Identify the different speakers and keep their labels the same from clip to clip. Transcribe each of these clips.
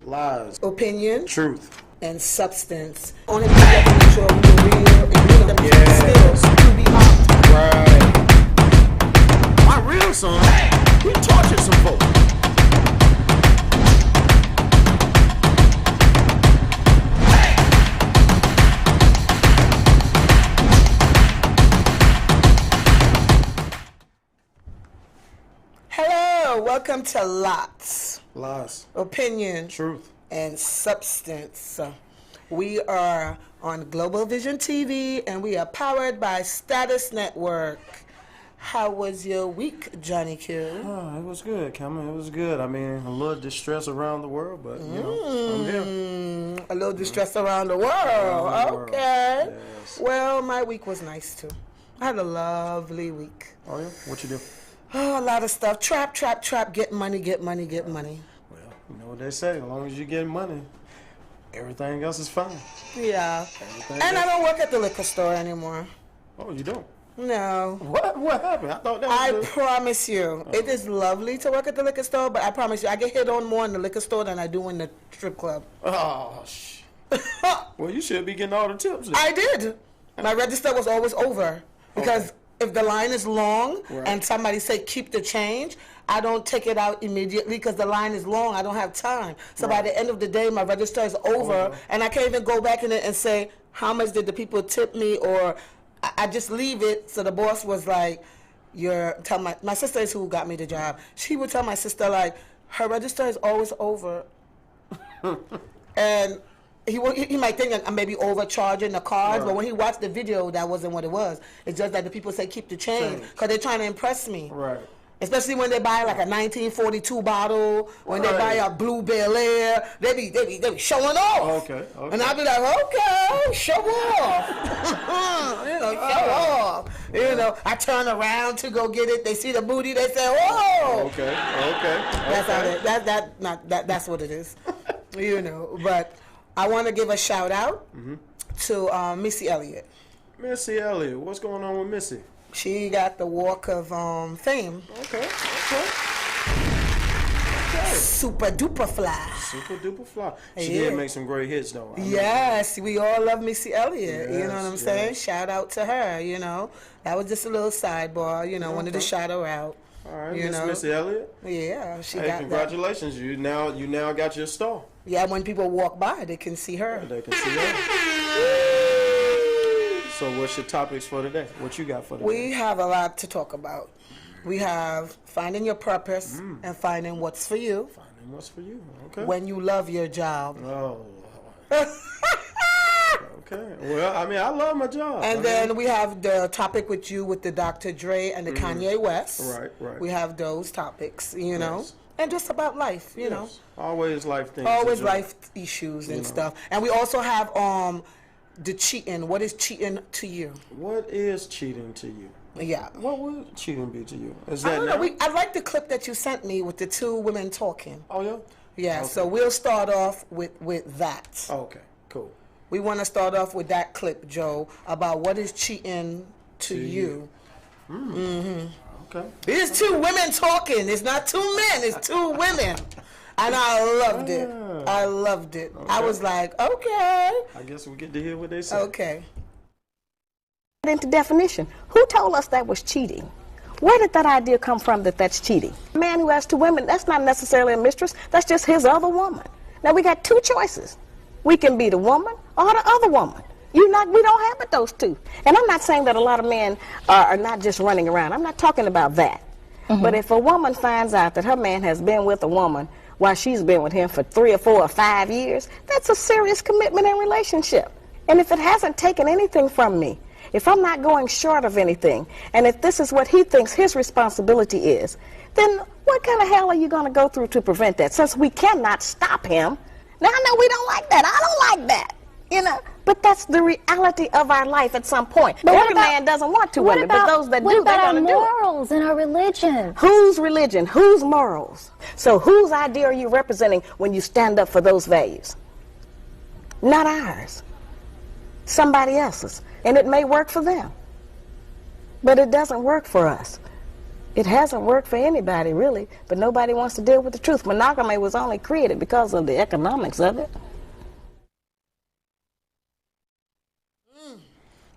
Speaker 1: Lies.
Speaker 2: Opinion.
Speaker 1: Truth.
Speaker 2: And substance. Only thing that can make sure we're real and real them skills to be out.
Speaker 1: Right. My real son, he tortured some folks.
Speaker 2: Hello, welcome to L.O.T.S.
Speaker 1: Lies.
Speaker 2: Opinion.
Speaker 1: Truth.
Speaker 2: And substance. We are on Global Vision TV and we are powered by Status Network. How was your week, Johnny Q?
Speaker 1: Oh, it was good, Cameron. It was good. I mean, a little distress around the world, but, you know, I'm here.
Speaker 2: A little distress around the world. Okay.
Speaker 1: Yes.
Speaker 2: Well, my week was nice, too. I had a lovely week.
Speaker 1: Oh, yeah? What you do?
Speaker 2: Oh, a lot of stuff. Trap, get money, get money, get money.
Speaker 1: Well, you know what they say. As long as you get money, everything else is fine.
Speaker 2: Yeah. And I don't work at the liquor store anymore.
Speaker 1: Oh, you don't?
Speaker 2: No.
Speaker 1: What happened? I thought that was
Speaker 2: I promise you, it is lovely to work at the liquor store, but I promise you, I get hit on more in the liquor store than I do in the strip club.
Speaker 1: Oh, well, you should be getting all the tips then.
Speaker 2: I did. My register was always over because if the line is long and somebody say keep the change, I don't take it out immediately because the line is long. I don't have time. So by the end of the day, my register is over, and I can't even go back in it and say how much did the people tip me, or I just leave it. So the boss was like, tell my sister is who got me the job. She would tell my sister, like, her register is always over. And he might think I'm maybe overcharging the cards, but when he watched the video, that wasn't what it was. It's just that the people say keep the change because they're trying to impress me.
Speaker 1: Right.
Speaker 2: Especially when they buy like a 1942 bottle, when they buy a Blue Bel Air, they be showing off.
Speaker 1: Okay.
Speaker 2: And I'll be like, okay, show off. Show off. I turn around to go get it. They see the booty, they say, whoa.
Speaker 1: Okay.
Speaker 2: That's what it is. But I want to give a shout out to Missy Elliott.
Speaker 1: Missy Elliott, what's going on with Missy?
Speaker 2: She got the Walk of Fame.
Speaker 1: Okay.
Speaker 2: Super duper fly.
Speaker 1: Super duper fly. She did make some great hits, though.
Speaker 2: Yes, we all love Missy Elliott.
Speaker 1: Yes,
Speaker 2: you know what I'm saying? Shout out to her. That was just a little sidebar. Wanted to shout her out.
Speaker 1: All right, Missy Elliott.
Speaker 2: Yeah, she got
Speaker 1: congratulations.
Speaker 2: That.
Speaker 1: You now got your star.
Speaker 2: Yeah, when people walk by, they can see her.
Speaker 1: Yeah, they can see her. So what's your topics for today? What you got for today?
Speaker 2: We have a lot to talk about. We have finding your purpose and finding what's for you.
Speaker 1: Finding what's for you, okay.
Speaker 2: When you love your job.
Speaker 1: Oh, okay. Well, I mean, I love my job.
Speaker 2: And then we have the topic with you with the Dr. Dre and the Kanye West.
Speaker 1: Right.
Speaker 2: We have those topics, know. And just about life, you know.
Speaker 1: Always life things.
Speaker 2: Always life issues and stuff. And we also have the cheating. What is cheating to you?
Speaker 1: What is cheating to you?
Speaker 2: Yeah.
Speaker 1: What would cheating be to you? Is
Speaker 2: I
Speaker 1: that
Speaker 2: don't know. I like the clip that you sent me with the two women talking.
Speaker 1: Oh, yeah?
Speaker 2: Yeah,
Speaker 1: okay.
Speaker 2: So we'll start off with that.
Speaker 1: Okay, cool.
Speaker 2: We want to start off with that clip, Joe, about what is cheating to you.
Speaker 1: Okay.
Speaker 2: There's two women talking. It's not two men. It's two women. And I loved it. I loved it.
Speaker 1: Okay.
Speaker 2: I was like, okay.
Speaker 1: I guess we get to hear what they say.
Speaker 2: Okay.
Speaker 3: Into definition, who told us that was cheating? Where did that idea come from that that's cheating? A man who has two women, that's not necessarily a mistress. That's just his other woman. Now we got two choices. We can be the woman or the other woman. We don't have but those two. And I'm not saying that a lot of men are not just running around. I'm not talking about that. But if a woman finds out that her man has been with a woman while she's been with him for 3 or 4 or 5 years, that's a serious commitment and relationship. And if it hasn't taken anything from me, if I'm not going short of anything, and if this is what he thinks his responsibility is, then what kind of hell are you going to go through to prevent that? Since we cannot stop him. Now, I know we don't like that. I don't like that. But that's the reality of our life at some point. But every man doesn't want two women, but those that do, they're going to do it.
Speaker 4: What about our morals and our religion?
Speaker 3: Whose religion? Whose morals? So whose idea are you representing when you stand up for those values? Not ours. Somebody else's. And it may work for them. But it doesn't work for us. It hasn't worked for anybody, really, but nobody wants to deal with the truth. Monogamy was only created because of the economics of it.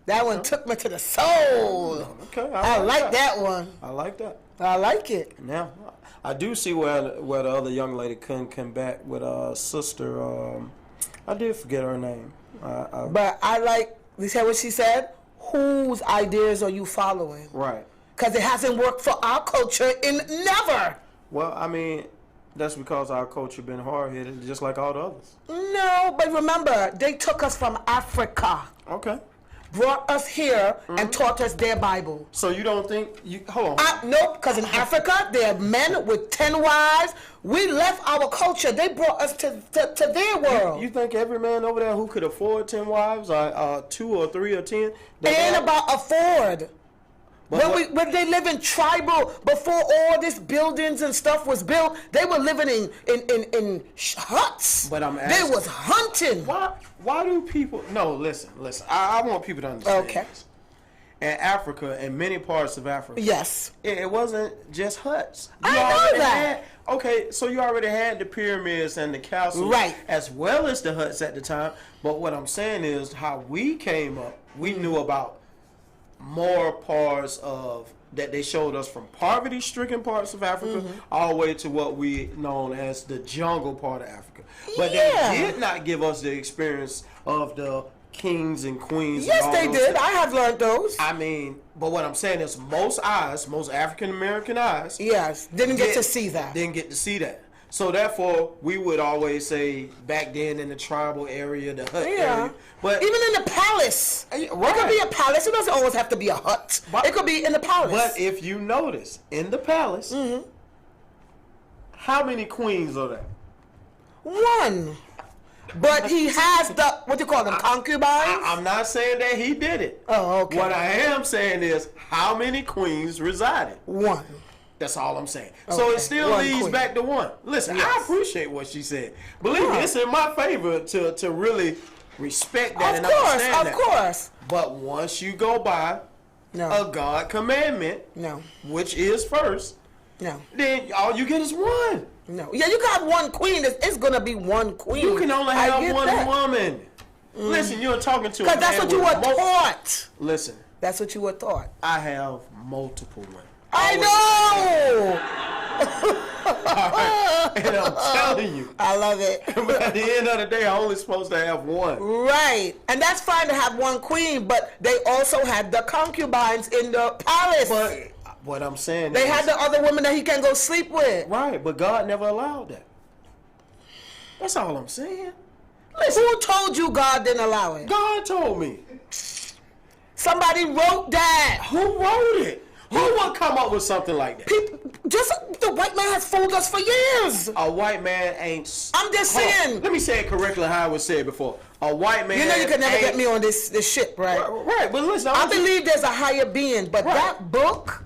Speaker 2: That one took me to the soul.
Speaker 1: Okay,
Speaker 2: I like that one.
Speaker 1: I like that.
Speaker 2: I like it.
Speaker 1: Now, I do see where the other young lady couldn't come back with sister. I did forget her name.
Speaker 2: But I like, you said what she said? Whose ideas are you following?
Speaker 1: Right.
Speaker 2: Because it hasn't worked for our culture in never.
Speaker 1: Well, I mean, that's because our culture been hard-headed, just like all the others.
Speaker 2: No, but remember, they took us from Africa.
Speaker 1: Okay.
Speaker 2: Brought us here and taught us their Bible.
Speaker 1: So you don't think hold on?
Speaker 2: Nope, because in Africa, there are men with 10 wives. We left our culture. They brought us to their world.
Speaker 1: You think every man over there who could afford 10 wives, 2 or 3 or 10?
Speaker 2: Ain't about afford. When they live in tribal, before all this buildings and stuff was built, they were living in huts.
Speaker 1: But I'm asking,
Speaker 2: they was hunting.
Speaker 1: Why do people? No, listen. I want people to understand.
Speaker 2: Okay.
Speaker 1: This. In Africa, in many parts of Africa,
Speaker 2: Yes.
Speaker 1: it wasn't just huts.
Speaker 2: I know that.
Speaker 1: Okay, so you already had the pyramids and the castles,
Speaker 2: Right,
Speaker 1: as well as the huts at the time. But what I'm saying is, how we came up, we knew about more parts of that they showed us, from poverty-stricken parts of Africa all the way to what we known as the jungle part of Africa. But they did not give us the experience of the kings and queens.
Speaker 2: Yes,
Speaker 1: and all
Speaker 2: they
Speaker 1: those
Speaker 2: did.
Speaker 1: things.
Speaker 2: I have learned those.
Speaker 1: I mean, but what I'm saying is, most African American eyes,
Speaker 2: Yes, didn't get to see that.
Speaker 1: Didn't get to see that. So therefore, we would always say back then in the tribal area, the hut area. But
Speaker 2: even in the palace, it could be a palace. It doesn't always have to be a hut. It could be in the palace.
Speaker 1: But if you notice, in the palace, how many queens are there?
Speaker 2: One. But he has the, what do you call them, concubines?
Speaker 1: I'm not saying that he did it.
Speaker 2: Oh, okay.
Speaker 1: What I am saying is, how many queens resided?
Speaker 2: One.
Speaker 1: That's all I'm saying. So it still
Speaker 2: One
Speaker 1: leads
Speaker 2: queen.
Speaker 1: back to one. Listen, I
Speaker 2: Yes.
Speaker 1: appreciate what she said. Believe me, it's in my favor to really respect that and understand that.
Speaker 2: Of course.
Speaker 1: But once you go by a God commandment, which is first, then all you get is one.
Speaker 2: No. Yeah, you can have one queen. It's going to be one queen.
Speaker 1: You can only have one woman. Listen, you're talking to a man.
Speaker 2: Because that's what you were taught.
Speaker 1: Listen.
Speaker 2: That's what you were taught.
Speaker 1: I have multiple women.
Speaker 2: I know!
Speaker 1: And I'm telling you.
Speaker 2: I love it.
Speaker 1: But at the end of the day, I'm only supposed to have one.
Speaker 2: Right. And that's fine to have one queen, but they also had the concubines in the palace.
Speaker 1: But what I'm saying
Speaker 2: they
Speaker 1: is,
Speaker 2: had the other women that he can go sleep with.
Speaker 1: Right, but God never allowed that. That's all I'm saying. Listen,
Speaker 2: who told you God didn't allow it?
Speaker 1: God told me.
Speaker 2: Somebody wrote that.
Speaker 1: Who wrote it? Who would come up with something like that?
Speaker 2: People, just the white man has fooled us for years.
Speaker 1: A white man ain't.
Speaker 2: I'm just saying.
Speaker 1: Let me say it correctly how I was said before. A white man.
Speaker 2: You know you can never get me on this ship, right?
Speaker 1: Right, but listen.
Speaker 2: I believe there's a higher being, but that book,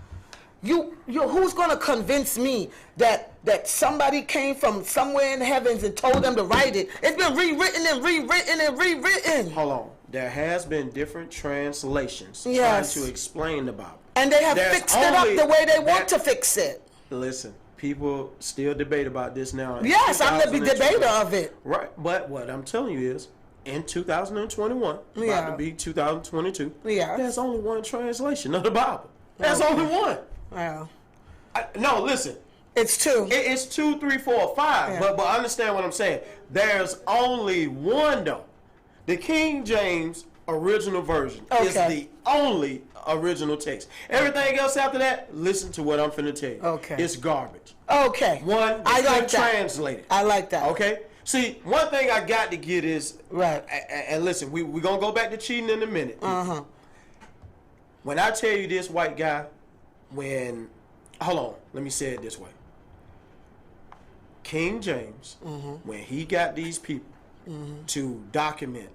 Speaker 2: you who's gonna convince me that somebody came from somewhere in the heavens and told them to write it? It's been rewritten and rewritten and rewritten.
Speaker 1: Hold on. There has been different translations trying to explain the Bible.
Speaker 2: And they have fixed it up the way they want to fix it.
Speaker 1: Listen, people still debate about this now.
Speaker 2: Yes, I'm the debater of it.
Speaker 1: Right, but what I'm telling you is, in 2021, about to be 2022, there's only one translation of the Bible. There's only one.
Speaker 2: Wow.
Speaker 1: No, listen.
Speaker 2: It's two.
Speaker 1: It's 2, 3, 4, 5.
Speaker 2: Yeah.
Speaker 1: But understand what I'm saying. There's only one though. The King James original version is the only original text. Everything else after that, listen to what I'm finna tell you.
Speaker 2: Okay.
Speaker 1: It's garbage.
Speaker 2: Okay.
Speaker 1: One,
Speaker 2: I like that.
Speaker 1: Translated.
Speaker 2: I like that.
Speaker 1: Okay. See, one thing I got to get is And listen, we're gonna go back to cheating in a minute. When I tell you this, white guy, hold on, let me say it this way. King James, when he got these people to document,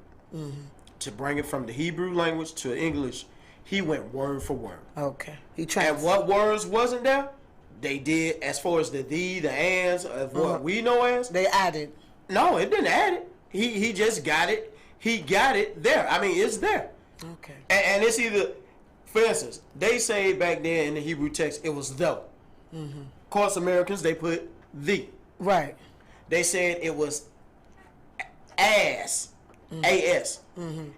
Speaker 1: to bring it from the Hebrew language to English, he went word for word.
Speaker 2: Okay.
Speaker 1: And what words wasn't there, they did, as far as the thee, the ands, of what we know as.
Speaker 2: They added.
Speaker 1: No, it didn't add it. He just got it. He got it there. I mean, it's there.
Speaker 2: Okay.
Speaker 1: And it's either for instance, they say back then in the Hebrew text it was the. Of course, Americans, they put the.
Speaker 2: Right.
Speaker 1: They said it was as, A-S.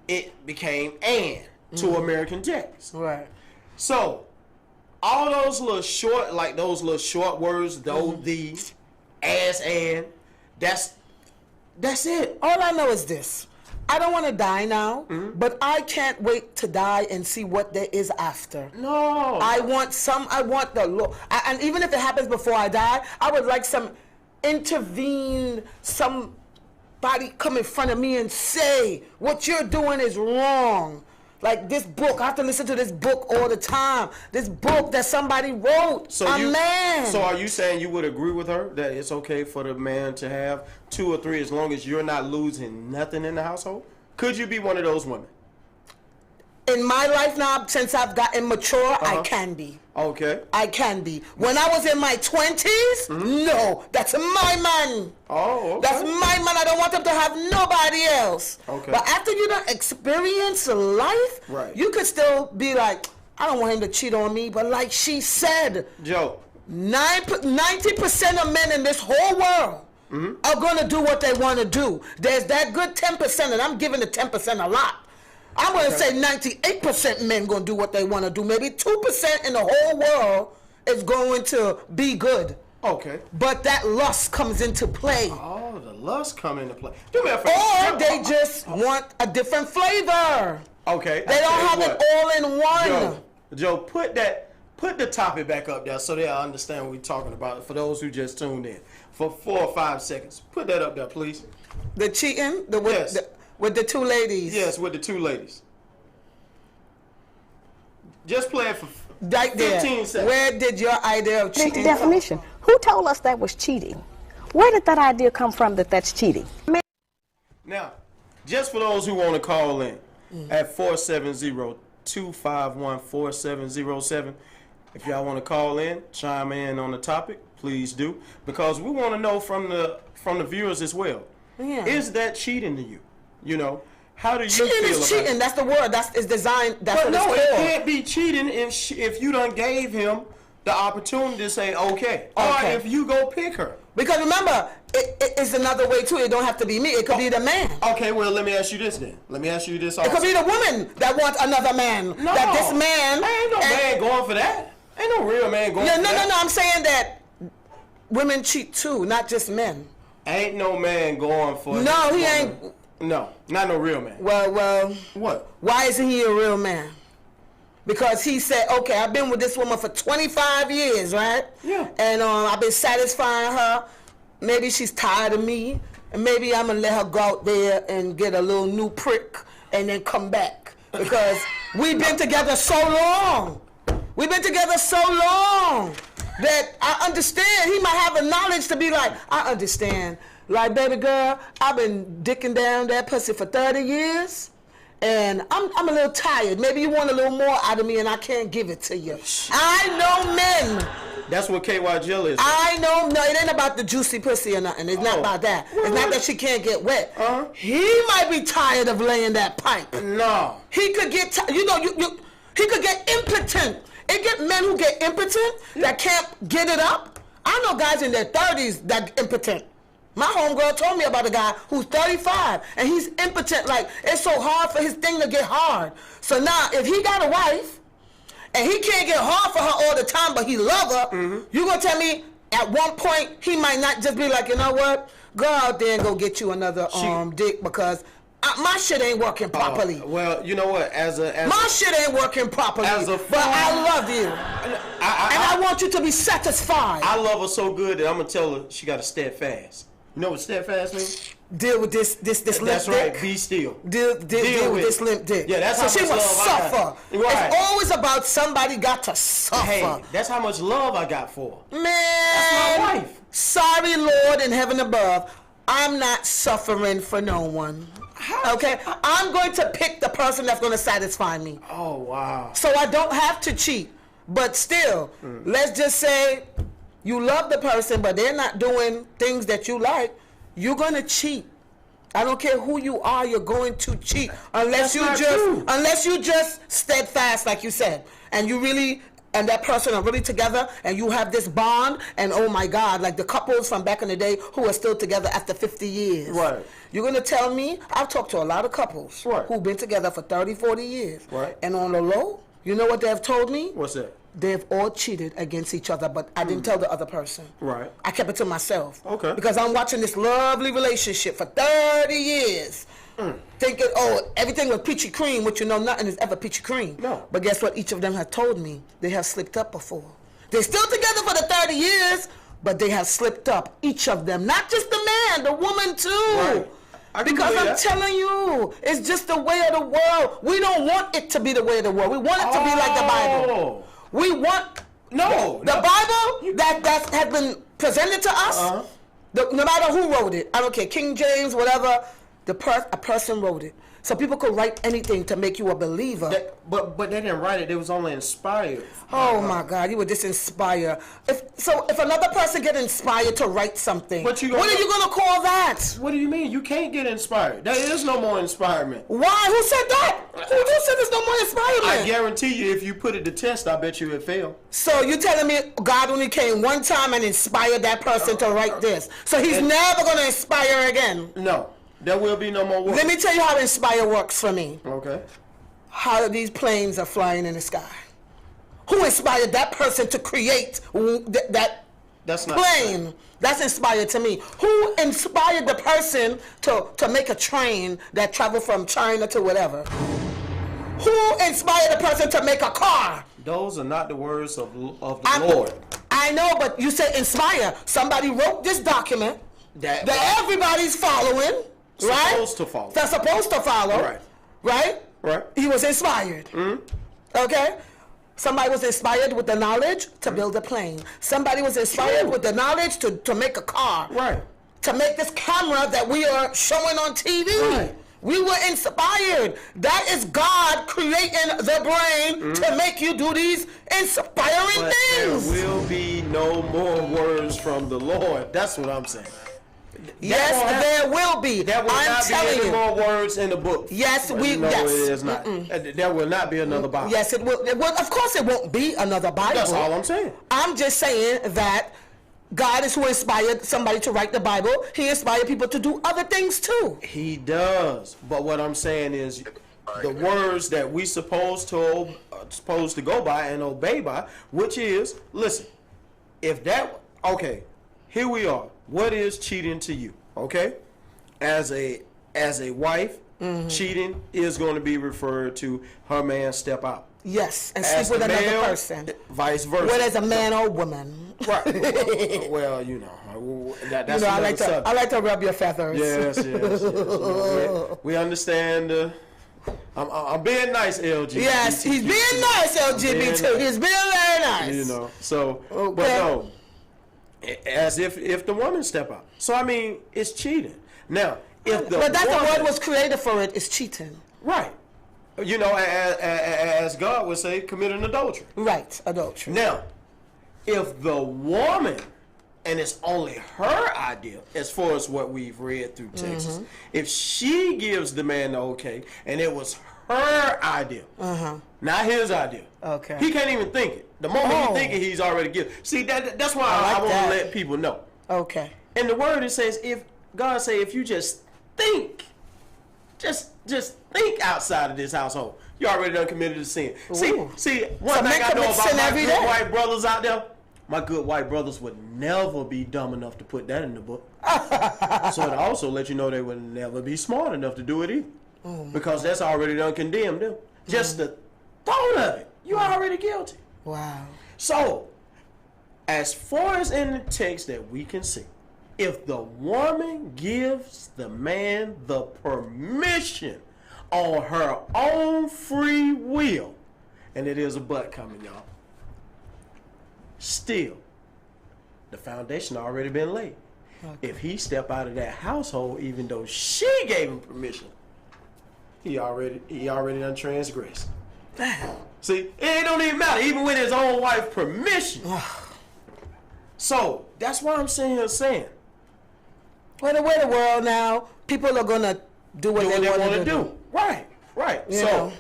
Speaker 1: It became an to American text.
Speaker 2: Right.
Speaker 1: So, all those little short, like those little short words, though, the, as, and, that's it.
Speaker 2: All I know is this. I don't want to die now, but I can't wait to die and see what there is after.
Speaker 1: No.
Speaker 2: I want the Lord. And even if it happens before I die, I would like somebody come in front of me and say, what you're doing is wrong. Like this book, I have to listen to this book all the time. This book that somebody wrote, man.
Speaker 1: So are you saying you would agree with her that it's okay for the man to have 2 or 3 as long as you're not losing nothing in the household? Could you be one of those women?
Speaker 2: In my life now, since I've gotten mature, I can be.
Speaker 1: Okay.
Speaker 2: I can be. When I was in my 20s, no, that's my man.
Speaker 1: Oh, okay.
Speaker 2: That's my man. I don't want him to have nobody else.
Speaker 1: Okay.
Speaker 2: But after you done experience life,
Speaker 1: right,
Speaker 2: you could still be like, I don't want him to cheat on me. But like she said,
Speaker 1: Joe,
Speaker 2: 90% of men in this whole world are going to do what they want to do. There's that good 10%, and I'm giving the 10% a lot. I'm going to say 98% men going to do what they want to do. Maybe 2% in the whole world is going to be good.
Speaker 1: Okay.
Speaker 2: But that lust comes into play.
Speaker 1: Oh, the lust come into play. Do me a favor.
Speaker 2: Or they just want a different flavor.
Speaker 1: Okay.
Speaker 2: They don't have it all in one.
Speaker 1: Joe, put the topic back up there so they'll understand what we're talking about for those who just tuned in. For 4 or 5 seconds. Put that up there, please.
Speaker 2: The cheating?
Speaker 1: Yes.
Speaker 2: With the 2 ladies.
Speaker 1: Yes, with the 2 ladies. Just play it for
Speaker 2: right
Speaker 1: 15 seconds.
Speaker 2: Where did your idea of cheating
Speaker 3: Into definition. Who told us that was cheating? Where did that idea come from that that's cheating?
Speaker 1: Now, just for those who want to call in at 470-251-4707, if y'all want to call in, chime in on the topic, please do, because we want to know from the viewers as well.
Speaker 2: Yeah.
Speaker 1: Is that cheating to you? You know, how do you
Speaker 2: cheating
Speaker 1: feel
Speaker 2: is
Speaker 1: about
Speaker 2: cheating.
Speaker 1: it?
Speaker 2: That's the word. It's designed. That's
Speaker 1: But
Speaker 2: what
Speaker 1: no,
Speaker 2: it's
Speaker 1: it
Speaker 2: called.
Speaker 1: can't be cheating if you done gave him the opportunity to say okay. Or if you go pick her.
Speaker 2: Because remember, it's another way too. It don't have to be me. It could be the man.
Speaker 1: Okay, well, let me ask you this then. Let me ask you this also.
Speaker 2: It could be the woman that wants another man.
Speaker 1: No.
Speaker 2: That this man.
Speaker 1: Ain't no man going for that. Ain't no real man going for that.
Speaker 2: No. I'm saying that women cheat too, not just men.
Speaker 1: Ain't no man going for
Speaker 2: No, he
Speaker 1: woman.
Speaker 2: ain't.
Speaker 1: No, not no real man.
Speaker 2: Well.
Speaker 1: What?
Speaker 2: Why isn't he a real man? Because he said, okay, I've been with this woman for 25 years, right?
Speaker 1: Yeah.
Speaker 2: And I've been satisfying her. Maybe she's tired of me. And maybe I'm going to let her go out there and get a little new prick and then come back. Because we've been together so long. We've been together so long that I understand. He might have the knowledge to be like, I understand. Like, baby girl, I've been dicking down that pussy for 30 years. And I'm a little tired. Maybe you want a little more out of me and I can't give it to you. I know men.
Speaker 1: That's what KY Jill is.
Speaker 2: I know. No, it ain't about the juicy pussy or nothing. It's not about that. It's not that she can't get wet. He might be tired of laying that pipe.
Speaker 1: No.
Speaker 2: He could get, he could get impotent. It get men who get impotent that can't get it up. I know guys in their 30s that impotent. My homegirl told me about a guy who's 35 and he's impotent. Like, it's so hard for his thing to get hard. So now, if he got a wife and he can't get hard for her all the time, but he love her, you gonna tell me at one point he might not just be like, you know what? Go out there and go get you another dick because my shit ain't working properly.
Speaker 1: Well, you know what?
Speaker 2: My shit ain't working properly. But I love you. And I want you to be satisfied.
Speaker 1: I love her so good that I'm gonna tell her she got to steadfast. You know what steadfast means?
Speaker 2: Deal with this limp dick.
Speaker 1: That's right. Be still.
Speaker 2: Deal with this limp dick.
Speaker 1: Yeah, that's
Speaker 2: so
Speaker 1: how
Speaker 2: she
Speaker 1: much
Speaker 2: will
Speaker 1: love
Speaker 2: suffer.
Speaker 1: I got. Right.
Speaker 2: It's always about somebody got to suffer.
Speaker 1: Hey, that's how much love I got for her.
Speaker 2: Man,
Speaker 1: that's my wife.
Speaker 2: Sorry, Lord in heaven above, I'm not suffering for no one. Okay, I'm going to pick the person that's going to satisfy me.
Speaker 1: Oh wow.
Speaker 2: So I don't have to cheat, but still, let's just say you love the person, but they're not doing things that you like. You're going to cheat. I don't care who you are, you're going to cheat unless
Speaker 1: That's not true.
Speaker 2: unless you just steadfast, like you said, and you really and that person are really together, and you have this bond. And oh my God, like the couples from back in the day who are still together after 50 years.
Speaker 1: Right.
Speaker 2: You're gonna tell me? I've talked to a lot of couples
Speaker 1: Right.
Speaker 2: who've been together for 30, 40 years.
Speaker 1: Right.
Speaker 2: And on the low, you know what they've told me?
Speaker 1: What's that?
Speaker 2: They've all cheated against each other, but I didn't tell the other person.
Speaker 1: Right.
Speaker 2: I kept it to myself.
Speaker 1: Okay.
Speaker 2: Because I'm watching this lovely relationship for 30 years. Thinking, oh, everything was peachy cream, which you know nothing is ever peachy cream.
Speaker 1: No.
Speaker 2: But guess what? Each of them have told me they have slipped up before. They're still together for the 30 years, but they have slipped up. Each of them. Not just the man, the woman too.
Speaker 1: Right. I can
Speaker 2: Because
Speaker 1: believe
Speaker 2: I'm
Speaker 1: that.
Speaker 2: telling you, it's just the way of the world. We don't want it to be the way of the world. We want it to be like the Bible. We want
Speaker 1: No.
Speaker 2: the Bible that has been presented to us.
Speaker 1: Uh-huh.
Speaker 2: No matter who wrote it, I don't care, King James, whatever. A person wrote it, so people could write anything to make you a believer.
Speaker 1: But they didn't write it. It was only inspired.
Speaker 2: Oh my God, you would just inspire. If another person get inspired to write something,
Speaker 1: But you
Speaker 2: what
Speaker 1: gonna-
Speaker 2: are you gonna call that?
Speaker 1: What do you mean? You can't get inspired. There is no more inspirement.
Speaker 2: Why? Who said that? Who said there's no more inspirement?
Speaker 1: I guarantee you, if you put it to test, I bet you it fail.
Speaker 2: So you telling me God only came one time and inspired that person to write this? So he's never gonna inspire again.
Speaker 1: No, there will be no more work.
Speaker 2: Let me tell you how inspire works for me.
Speaker 1: Okay.
Speaker 2: How these planes are flying in the sky. Who inspired that person to create that
Speaker 1: That's not
Speaker 2: plane? That's inspired to me. Who inspired the person to make a train that traveled from China to whatever? Who inspired the person to make a car?
Speaker 1: Those are not the words of the Lord.
Speaker 2: I know, but you said inspire. Somebody wrote this document that everybody's following, right?
Speaker 1: Supposed to follow.
Speaker 2: They're supposed to follow.
Speaker 1: Right.
Speaker 2: Right?
Speaker 1: Right.
Speaker 2: He was inspired. Okay? Somebody was inspired with the knowledge to build a plane. Somebody was inspired
Speaker 1: True.
Speaker 2: with the knowledge to make a car.
Speaker 1: Right.
Speaker 2: To make this camera that we are showing on TV.
Speaker 1: Right.
Speaker 2: We were inspired. That is God creating the brain to make you do these inspiring
Speaker 1: But
Speaker 2: things.
Speaker 1: there will be no more words from the Lord. That's what I'm saying.
Speaker 2: Yes, there will be.
Speaker 1: There will
Speaker 2: I'm
Speaker 1: not be
Speaker 2: telling
Speaker 1: any
Speaker 2: you.
Speaker 1: more words in the book.
Speaker 2: Yes,
Speaker 1: No,
Speaker 2: yes.
Speaker 1: it is not. There will not be another Bible.
Speaker 2: Yes, it will. Well, of course, it won't be another Bible.
Speaker 1: That's all I'm saying.
Speaker 2: I'm just saying that God is who inspired somebody to write the Bible. He inspired people to do other things too.
Speaker 1: He does. But what I'm saying is the words that we supposed to go by and obey by, which is, listen, if that, okay, here we are. What is cheating to you? Okay? As a wife, cheating is going to be referred to her man step out.
Speaker 2: Yes, and
Speaker 1: As
Speaker 2: sleep with
Speaker 1: the
Speaker 2: another
Speaker 1: male,
Speaker 2: person.
Speaker 1: Vice versa.
Speaker 2: Whether it's a man or woman.
Speaker 1: Right. Well, you know, that's
Speaker 2: You know, I
Speaker 1: another
Speaker 2: like to rub your feathers.
Speaker 1: Yes. You know, we understand. I'm being nice, LGBT.
Speaker 2: Yes, he's being nice, LGBT. He's being very nice.
Speaker 1: You know, so
Speaker 2: Okay.
Speaker 1: but no, as if the woman step out. So I mean, it's cheating. Now, if the
Speaker 2: But that's
Speaker 1: woman,
Speaker 2: the word was created for it. It's cheating.
Speaker 1: right. You know, as God would say, committing adultery.
Speaker 2: Right, adultery.
Speaker 1: Now, if the woman, and it's only her idea, as far as what we've read through Texas, if she gives the man the okay, and it was her idea, not his idea,
Speaker 2: Okay.
Speaker 1: he can't even think it. The moment
Speaker 2: Oh.
Speaker 1: he think it, he's already given. See, that's why
Speaker 2: I
Speaker 1: I
Speaker 2: like
Speaker 1: want to
Speaker 2: that.
Speaker 1: let people know.
Speaker 2: Okay.
Speaker 1: In the word, it says, if God say, if you just think, just think outside of this household, you already done committed a sin.
Speaker 2: Ooh.
Speaker 1: See, one
Speaker 2: So
Speaker 1: thing
Speaker 2: men
Speaker 1: I know
Speaker 2: commit
Speaker 1: about
Speaker 2: sin
Speaker 1: my
Speaker 2: every
Speaker 1: good
Speaker 2: day.
Speaker 1: white brothers out there, my good white brothers would never be dumb enough to put that in the book. So it also let you know they would never be smart enough to do it either. Because that's already done condemned them. Just the thought of it, you're already guilty.
Speaker 2: Wow.
Speaker 1: So, as far as in the text that we can see, if the woman gives the man the permission on her own free will, and it is a but coming, y'all, still, the foundation already been laid. Okay. If he step out of that household, even though she gave him permission, he already done transgressed. See, it don't even matter, even with his own wife's permission. So, that's why I'm saying,
Speaker 2: Well, the way the world now, people are gonna do what they want to do.
Speaker 1: Right.
Speaker 2: You
Speaker 1: So
Speaker 2: know.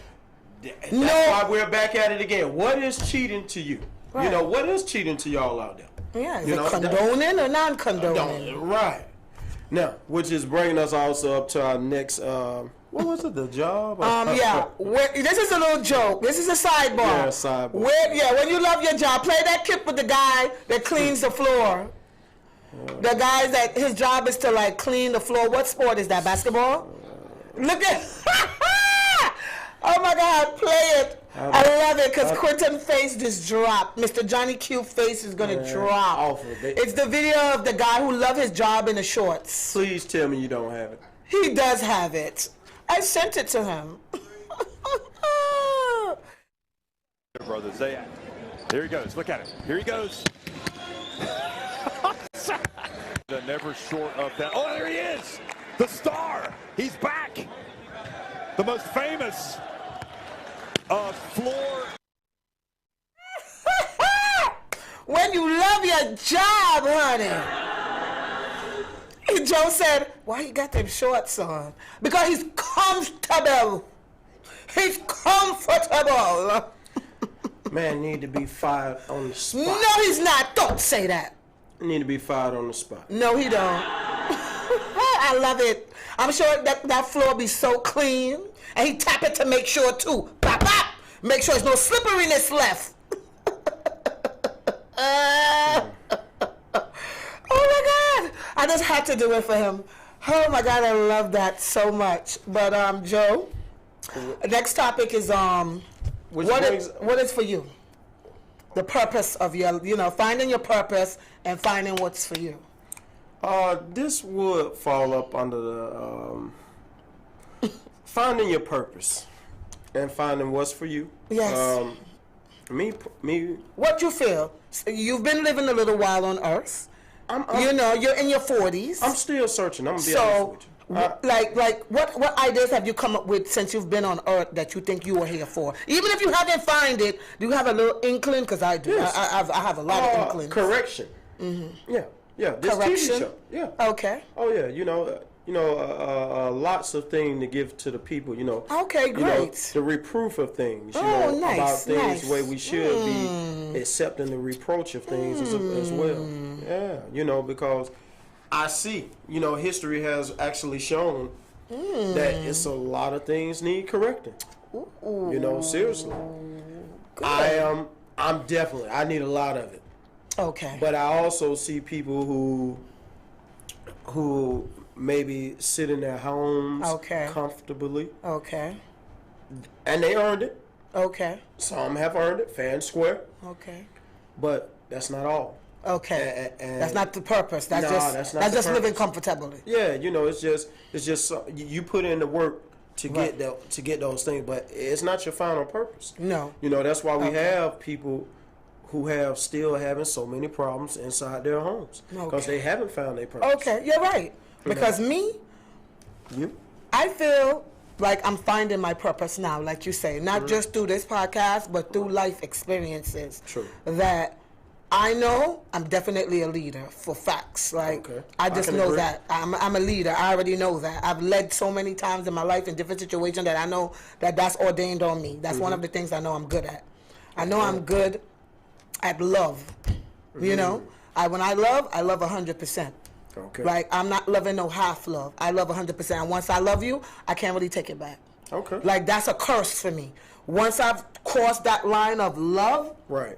Speaker 1: that's
Speaker 2: No.
Speaker 1: why we're back at it again. What is cheating to you?
Speaker 2: Right.
Speaker 1: You know, what is cheating to y'all out there?
Speaker 2: Yeah, is
Speaker 1: You
Speaker 2: it
Speaker 1: know,
Speaker 2: condoning or non-condoning?
Speaker 1: Right. Now, which is bringing us also up to our next, what was it, the job?
Speaker 2: Yeah. This is a little joke. This is a sidebar.
Speaker 1: Yeah, sidebar.
Speaker 2: When you love your job, play that clip with the guy that cleans the floor. The guy that his job is to like clean the floor. What sport is that? Basketball? Look at. Oh my God! Play it. I love it because Quentin's face just dropped. Mr. Johnny Q face is gonna drop.
Speaker 1: Awful.
Speaker 2: It's the video of the guy who loved his job in the shorts.
Speaker 1: Please tell me you don't have it.
Speaker 2: He does have it. I sent it to him.
Speaker 5: Brothers, here he goes. Look at it. Here he goes. Never short of that. Oh, there he is. The star. He's back. The most famous floor.
Speaker 2: When you love your job, honey. Joe said, why you got them shorts on? Because he's comfortable. He's comfortable.
Speaker 1: Man need to be fired on the spot.
Speaker 2: No, he's not. Don't say that.
Speaker 1: Need to be fired on the spot.
Speaker 2: No, he don't. I love it. I'm sure that floor be so clean. And he tap it to make sure, too. Pop, pop. Make sure there's no slipperiness left. Oh, my God. I just had to do it for him. Oh, my God. I love that so much. But, Joe, next topic is, what is for you? The purpose of your, finding your purpose and finding what's for you.
Speaker 1: This would fall up under the finding your purpose and finding what's for you.
Speaker 2: Yes.
Speaker 1: Me.
Speaker 2: What you feel? So you've been living a little while on Earth. You're in your 40s.
Speaker 1: I'm still searching. I'm gonna be honest with you.
Speaker 2: What ideas have you come up with since you've been on Earth that you think you were here for? Even if you haven't found it, do you have a little inkling? Because I do.
Speaker 1: Yes.
Speaker 2: I have a lot of inklings.
Speaker 1: Correction. Mm-hmm. Yeah. This
Speaker 2: Correction?
Speaker 1: TV show. Yeah.
Speaker 2: Okay.
Speaker 1: Oh yeah. Lots of things to give to the people.
Speaker 2: Okay, great.
Speaker 1: The reproof of things.
Speaker 2: Nice,
Speaker 1: about things
Speaker 2: nice.
Speaker 1: the way we should be accepting the reproach of things as well. Yeah. Because I see. History has actually shown that it's a lot of things need correcting.
Speaker 2: Ooh.
Speaker 1: Seriously.
Speaker 2: Good.
Speaker 1: I need a lot of it.
Speaker 2: Okay.
Speaker 1: But I also see people who maybe sit in their homes comfortably. Okay. And they earned it.
Speaker 2: Okay.
Speaker 1: Some have earned it, fair and square.
Speaker 2: Okay.
Speaker 1: But that's not all.
Speaker 2: Okay. And that's not the purpose. That's
Speaker 1: not
Speaker 2: just living comfortably.
Speaker 1: Yeah, it's just you put in the work to get those things, but it's not your final purpose.
Speaker 2: No.
Speaker 1: That's why we have people who still having so many problems inside their homes because they haven't found their purpose.
Speaker 2: Okay, you're right. Because I feel like I'm finding my purpose now, like you say, not just through this podcast, but through life experiences.
Speaker 1: True.
Speaker 2: That I know I'm definitely a leader for facts. Like I just know that I'm a leader. I already know that. I've led so many times in my life in different situations that I know that's ordained on me. That's one of the things I know I'm good at. I know I'm good at love. When I love 100%.
Speaker 1: Okay.
Speaker 2: Like I'm not loving no half love. I love 100%. And once I love you, I can't really take it back.
Speaker 1: Okay.
Speaker 2: Like that's a curse for me. Once I've crossed that line of love,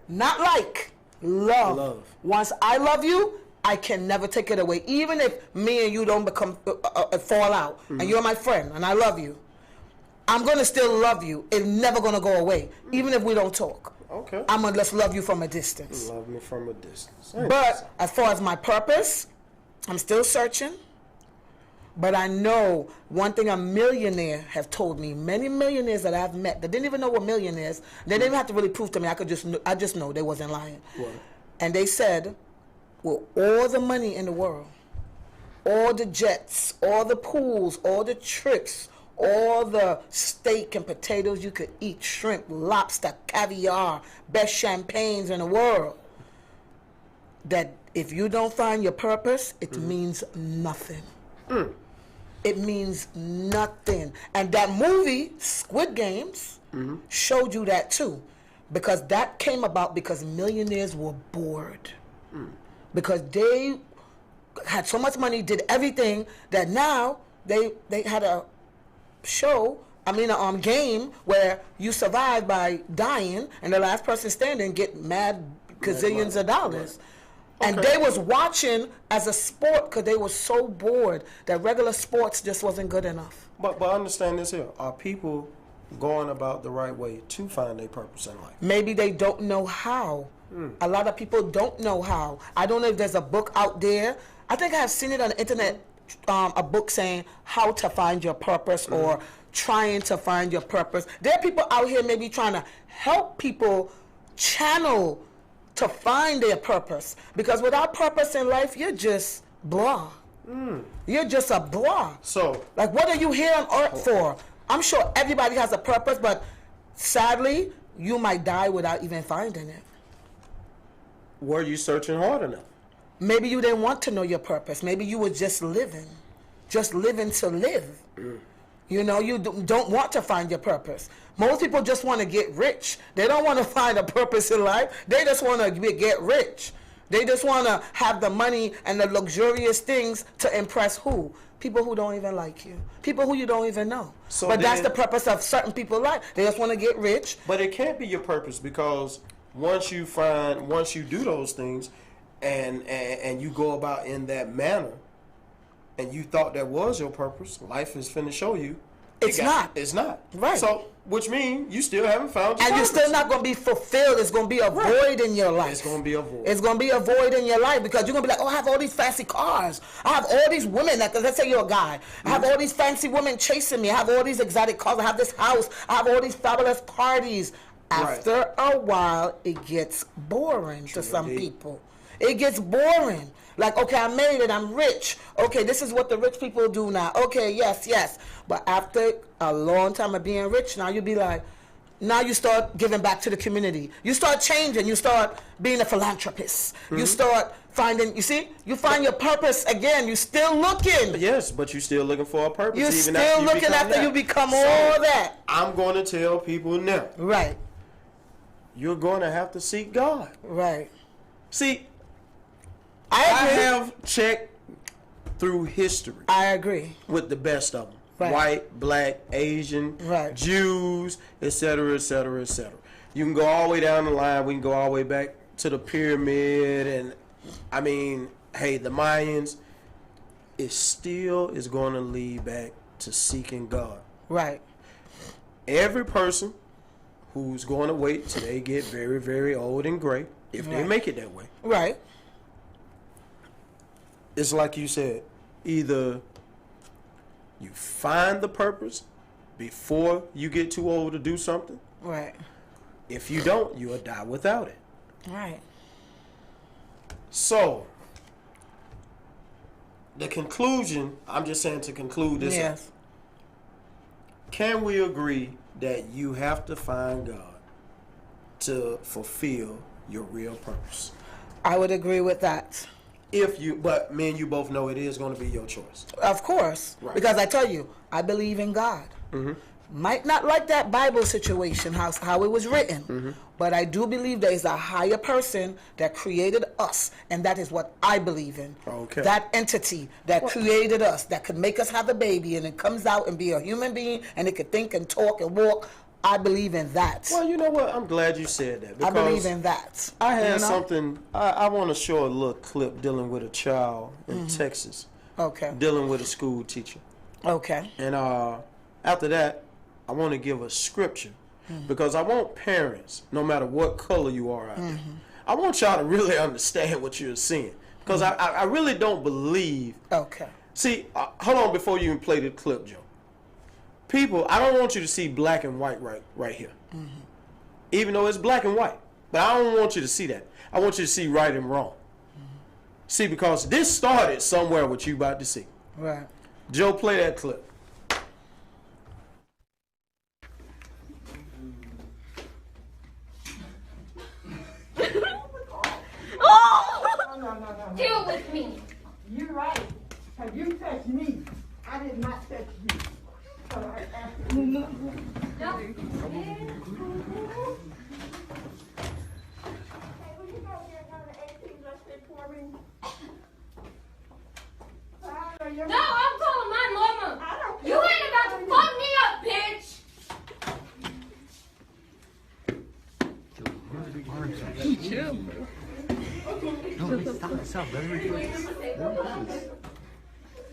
Speaker 2: not like love. Once I love you, I can never take it away. Even if me and you don't become fall out, and you're my friend, and I love you, I'm gonna still love you. It's never gonna go away, even if we don't talk.
Speaker 1: Okay.
Speaker 2: I'm gonna just love you from a distance.
Speaker 1: Love me from a distance.
Speaker 2: But as far as my purpose, I'm still searching. But I know one thing a millionaire have told me. Many millionaires that I've met that didn't even know what millionaires. They didn't even have to really prove to me. I just know they wasn't lying.
Speaker 1: What?
Speaker 2: And they said, well, all the money in the world, all the jets, all the pools, all the trips, all the steak and potatoes you could eat, shrimp, lobster, caviar, best champagnes in the world. that if you don't find your purpose, it means nothing. It means nothing. And that movie, Squid Games, showed you that too. Because that came about because millionaires were bored. Because they had so much money, did everything, that now they had a game where you survive by dying, and the last person standing get mad gazillions of dollars. And they was watching as a sport because they were so bored that regular sports just wasn't good enough.
Speaker 1: But understand this here. Are people going about the right way to find their purpose in life?
Speaker 2: Maybe they don't know how. A lot of people don't know how. I don't know if there's a book out there. I think I have seen it on the internet, a book saying how to find your purpose or trying to find your purpose. There are people out here maybe trying to help people channel to find their purpose. Because without purpose in life, you're just blah. You're just a blah.
Speaker 1: So,
Speaker 2: like, what are you here on earth for? I'm sure everybody has a purpose, but sadly, you might die without even finding it.
Speaker 1: were you searching hard enough?
Speaker 2: Maybe you didn't want to know your purpose. Maybe you were just living to live. You know, you don't want to find your purpose. Most people just want to get rich. They don't want to find a purpose in life. They just want to get rich. They just want to have the money and the luxurious things to impress who? People who don't even like you. People who you don't even know.
Speaker 1: So
Speaker 2: but that's
Speaker 1: then,
Speaker 2: the purpose of certain people's life. They just want to get rich.
Speaker 1: But it can't be your purpose, because once you do those things and you go about in that manner, and you thought that was your purpose, life is finna show you
Speaker 2: It's not.
Speaker 1: It's not.
Speaker 2: Right.
Speaker 1: So, which means you still haven't found your
Speaker 2: And
Speaker 1: purpose.
Speaker 2: you're still not going to be fulfilled. It's going to be a void in your life.
Speaker 1: It's going to be a void.
Speaker 2: It's going to be a void in your life, because you're going to be like, oh, I have all these fancy cars. I have all these women. Let's say you're a guy. I have all these fancy women chasing me. I have all these exotic cars. I have this house. I have all these fabulous parties. After a while, it gets boring to some people. It gets boring. Like, okay, I made it, I'm rich. Okay, this is what the rich people do now. Okay, yes. But after a long time of being rich, now you be like, now you start giving back to the community. You start changing. You start being a philanthropist. You start finding, you see, you find your purpose again. You're still looking.
Speaker 1: Yes, but you're still looking for a purpose.
Speaker 2: You're
Speaker 1: even
Speaker 2: still looking after you become all that.
Speaker 1: I'm going to tell people now.
Speaker 2: Right.
Speaker 1: You're going to have to seek God.
Speaker 2: Right.
Speaker 1: See,
Speaker 2: I
Speaker 1: have checked through history.
Speaker 2: I agree.
Speaker 1: With the best of them.
Speaker 2: Right.
Speaker 1: White, black, Asian,
Speaker 2: right.
Speaker 1: Jews, etc., etc., etc. You can go all the way down the line. We can go all the way back to the pyramid. And, I mean, hey, the Mayans, it still is going to lead back to seeking God.
Speaker 2: Right.
Speaker 1: Every person who's going to wait till they get very, very old and gray, if they make it that way.
Speaker 2: Right.
Speaker 1: It's like you said, either you find the purpose before you get too old to do something.
Speaker 2: Right.
Speaker 1: If you don't, you'll die without it.
Speaker 2: Right.
Speaker 1: So, the conclusion, I'm just saying to conclude this.
Speaker 2: Yes.
Speaker 1: Can we agree that you have to find God to fulfill your real purpose?
Speaker 2: I would agree with that.
Speaker 1: But me and you both know it is going to be your choice.
Speaker 2: Of course. Right. Because I tell you, I believe in God. Might not like that Bible situation, how it was written. But I do believe there is a higher person that created us. And that is what I believe in.
Speaker 1: Okay.
Speaker 2: That entity that created us, that could make us have a baby, and it comes out and be a human being, and it could think and talk and walk. I believe in that.
Speaker 1: Well, you know what? I'm glad you said that.
Speaker 2: I believe in that.
Speaker 1: I had something. I want to show a little clip dealing with a child in Texas.
Speaker 2: Okay.
Speaker 1: Dealing with a school teacher.
Speaker 2: Okay.
Speaker 1: And after that, I want to give a scripture. Because I want parents, no matter what color you are out there, I want y'all to really understand what you're seeing. Because I really don't believe.
Speaker 2: Okay.
Speaker 1: See, hold on before you even play the clip, Joe. People, I don't want you to see black and white right here. Even though it's black and white. But I don't want you to see that. I want you to see right and wrong. See, because this started somewhere what you about to see.
Speaker 2: Right.
Speaker 1: Joe, play that clip.
Speaker 4: Deal with me.
Speaker 6: You're right. Cause you touched me. I did not touch you. So I asked you.
Speaker 4: No. No, I'm calling my mama. You ain't about to fuck me up, bitch.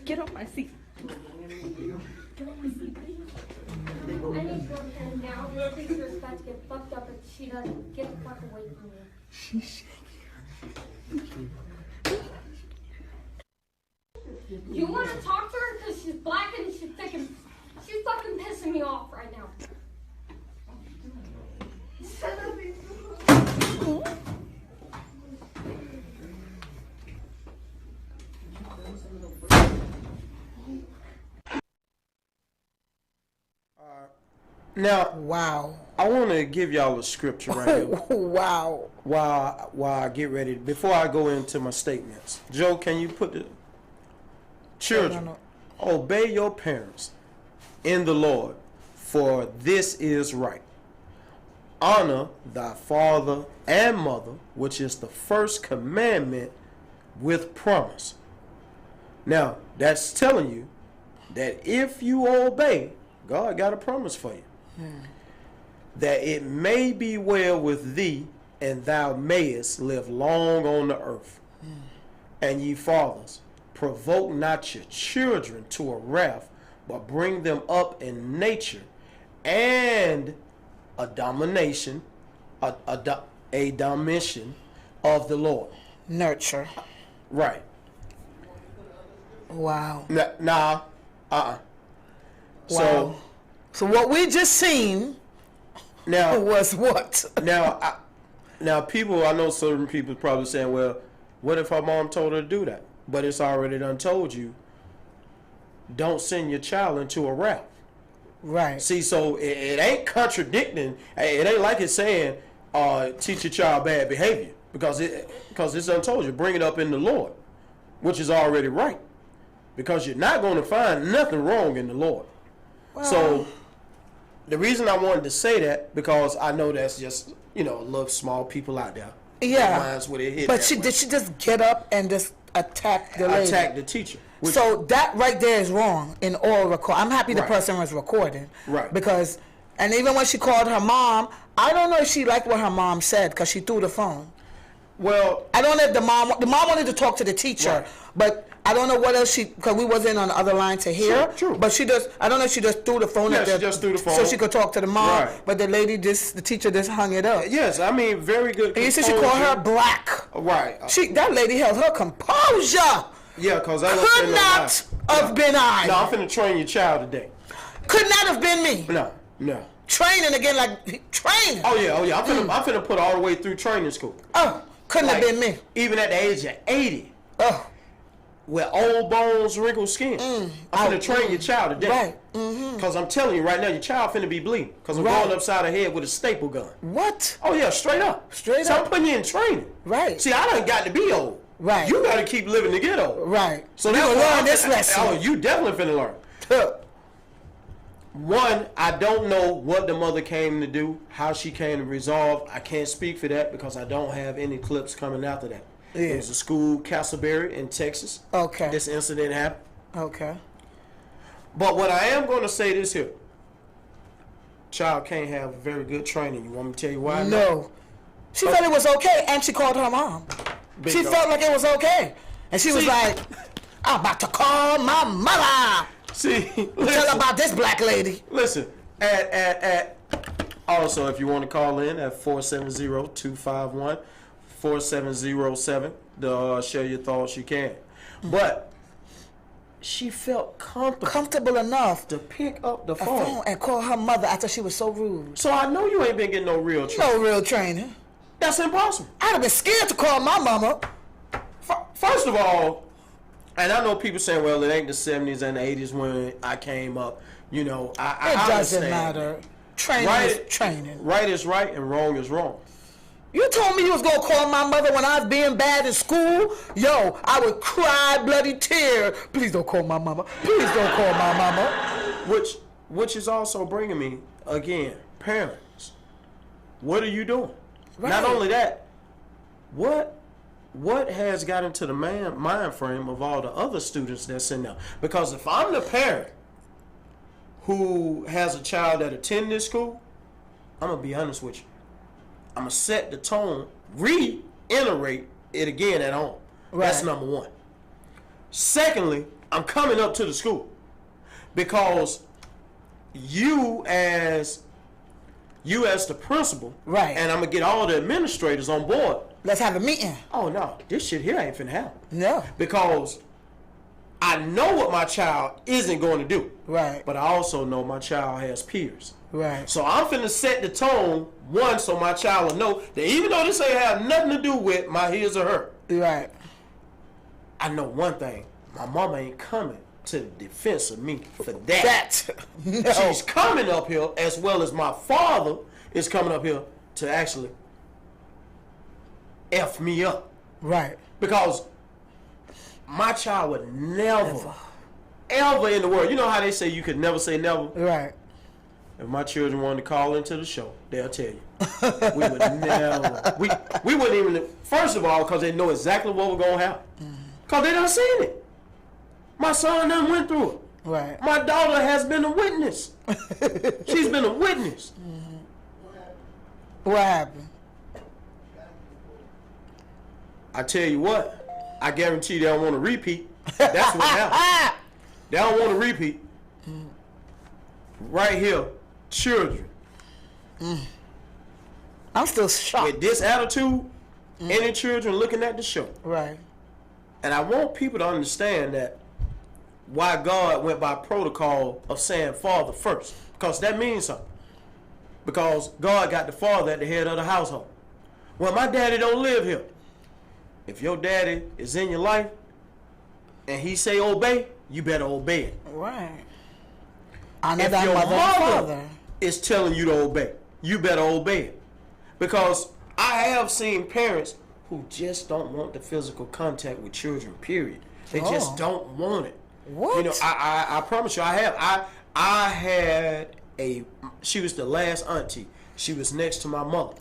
Speaker 7: Get off my seat.
Speaker 4: I need to go to bed now. Sister's about to get fucked up if she doesn't get the fuck away from me.
Speaker 7: She's
Speaker 4: You want to talk to her because she's black and she's fucking pissing me off right now.
Speaker 1: Now,
Speaker 2: Wow.
Speaker 1: I want to give y'all a scripture right here
Speaker 2: Wow.
Speaker 1: while I get ready, before I go into my statements. Joe, can you put the children,
Speaker 2: No.
Speaker 1: obey your parents in the Lord, for this is right. Honor thy father and mother, which is the first commandment with promise. Now, that's telling you that if you obey, God got a promise for you. That it may be well with thee, and thou mayest live long on the earth. And ye fathers, provoke not your children to a wrath, but bring them up in nature and a domination of the Lord.
Speaker 2: Nurture.
Speaker 1: Right.
Speaker 2: Wow.
Speaker 1: Nah.
Speaker 2: Wow.
Speaker 1: So
Speaker 2: what we just seen
Speaker 1: now
Speaker 2: was what?
Speaker 1: Now, people, I know certain people probably saying, well, what if her mom told her to do that? But it's already done told you, don't send your child into a wrath.
Speaker 2: Right.
Speaker 1: See, so it ain't contradicting. It ain't like it's saying, teach your child bad behavior. Because it's done told you, bring it up in the Lord, which is already right. Because you're not going to find nothing wrong in the Lord.
Speaker 2: Well,
Speaker 1: So the reason I wanted to say that, because I know that's just, little small people out there.
Speaker 2: yeah.
Speaker 1: Minds where they hit
Speaker 2: But
Speaker 1: that way.
Speaker 2: did she just get up and just attack the lady?
Speaker 1: Attack the teacher. Which,
Speaker 2: So that right there is wrong in all record. I'm happy the
Speaker 1: Right.
Speaker 2: person was recording.
Speaker 1: Right.
Speaker 2: Because, and even when she called her mom, I don't know if she liked what her mom said because she threw the phone.
Speaker 1: well,
Speaker 2: I don't know if the mom wanted to talk to the teacher,
Speaker 1: Right.
Speaker 2: but I don't know what else because we wasn't on the other line to hear.
Speaker 1: True.
Speaker 2: But I don't know if she just threw the phone
Speaker 1: Yeah,
Speaker 2: at
Speaker 1: she just threw the phone.
Speaker 2: so she could talk to the mom.
Speaker 1: Right.
Speaker 2: But the teacher just hung it up.
Speaker 1: yes, I mean, very good.
Speaker 2: And you said she called her black.
Speaker 1: Right.
Speaker 2: That lady held her composure.
Speaker 1: Yeah, because I
Speaker 2: Could not have been I.
Speaker 1: No, I'm finna train your child today.
Speaker 2: Could not have been me.
Speaker 1: No.
Speaker 2: Training again, like training.
Speaker 1: Oh yeah. I'm finna put all the way through training school.
Speaker 2: Oh, couldn't have
Speaker 1: Like,
Speaker 2: been me.
Speaker 1: Even at the age of 80,
Speaker 2: Oh,
Speaker 1: with old bones, wrinkled skin. I'm finna train your child today.
Speaker 2: right.
Speaker 1: Because I'm telling you right now, your child finna be bleeding. Because I'm
Speaker 2: Right.
Speaker 1: going upside her head with a staple gun.
Speaker 2: What?
Speaker 1: Oh yeah, straight up.
Speaker 2: Straight
Speaker 1: so
Speaker 2: up.
Speaker 1: I'm putting you in training.
Speaker 2: Right.
Speaker 1: See, I done got to be old.
Speaker 2: Right.
Speaker 1: You got to keep living to get old.
Speaker 2: Right.
Speaker 1: So
Speaker 2: you
Speaker 1: that's
Speaker 2: gonna
Speaker 1: why
Speaker 2: learn
Speaker 1: I'm
Speaker 2: this
Speaker 1: finna-
Speaker 2: lesson.
Speaker 1: Oh, you definitely finna learn. One, I don't know what the mother came to do, how she came to resolve. I can't speak for that because I don't have any clips coming after that.
Speaker 2: Yeah.
Speaker 1: It was a school, Castleberry in Texas.
Speaker 2: Okay.
Speaker 1: This incident happened.
Speaker 2: Okay.
Speaker 1: But what I am going to say this here. Child can't have very good training. You want me to tell you why?
Speaker 2: No. She felt it was okay, and she called her mom. She
Speaker 1: Bingo.
Speaker 2: felt like it was okay. And she was
Speaker 1: See-
Speaker 2: like, I'm about to call my mother.
Speaker 1: See,
Speaker 2: Tell her
Speaker 1: listen,
Speaker 2: about this black lady.
Speaker 1: listen. Also, if you want to call in at 470-251-4707 to share your thoughts, you can. But she felt
Speaker 2: Comfortable enough
Speaker 1: to pick up the
Speaker 2: a
Speaker 1: phone.
Speaker 2: phone and call her mother after she was so rude.
Speaker 1: So I know you ain't been getting no real training.
Speaker 2: No real training.
Speaker 1: That's impossible.
Speaker 2: I'd have been scared to call my mama.
Speaker 1: First of all, and I know people saying, well, it ain't the 70s and the 80s when I came up. I
Speaker 2: It doesn't
Speaker 1: understand.
Speaker 2: matter. Training
Speaker 1: Right.
Speaker 2: is training.
Speaker 1: Right is right and wrong is wrong.
Speaker 2: You told me you was gonna call my mother when I was being bad in school. Yo, I would cry bloody tear. Please don't call my mama. Please don't call my mama.
Speaker 1: Which is also bringing me again, parents. What are you doing?
Speaker 2: Right.
Speaker 1: Not only that, what has got into the mind frame of all the other students that's in there? Because if I'm the parent who has a child that attend this school, I'm gonna be honest with you. I'm gonna set the tone, reiterate it again at home.
Speaker 2: Right.
Speaker 1: That's number one. Secondly, I'm coming up to the school because you as the principal,
Speaker 2: right?
Speaker 1: And I'm gonna get all the administrators on board.
Speaker 2: Let's have a meeting.
Speaker 1: Oh no, this shit here ain't finna happen.
Speaker 2: No,
Speaker 1: because I know what my child isn't going to do.
Speaker 2: Right.
Speaker 1: But I also know my child has peers.
Speaker 2: Right.
Speaker 1: So I'm finna set the tone, one, so my child will know that even though this ain't have nothing to do with my his or her.
Speaker 2: Right.
Speaker 1: I know one thing. My mama ain't coming to the defense of me for that.
Speaker 2: No.
Speaker 1: She's coming up here as well as my father is coming up here to actually F me up.
Speaker 2: Right.
Speaker 1: Because my child would never, ever in the world, you know how they say you could never say never?
Speaker 2: Right.
Speaker 1: If my children wanted to call into the show, they'll tell you. We would never. We wouldn't even, first of all, because they know exactly what we're going to have. Because they done seen it. My son done went through it.
Speaker 2: Right.
Speaker 1: My daughter has been a witness. She's been a witness.
Speaker 2: What happened?
Speaker 1: I tell you what, I guarantee they don't want to repeat. That's what happened. They don't want to repeat. Right here, children.
Speaker 2: I'm still shocked.
Speaker 1: With this attitude, any children looking at the show.
Speaker 2: Right.
Speaker 1: And I want people to understand that why God went by protocol of saying father first. Because that means something. Because God got the father at the head of the household. Well, my daddy don't live here. If your daddy is in your life and he say obey, you better obey it.
Speaker 2: Right. I know
Speaker 1: If
Speaker 2: that
Speaker 1: your
Speaker 2: mother and
Speaker 1: mother
Speaker 2: father
Speaker 1: is telling you to obey, you better obey it. Because I have seen parents who just don't want the physical contact with children, period. They just don't want it.
Speaker 2: What?
Speaker 1: You know, I promise you, I have. I had she was the last auntie. She was next to my mother.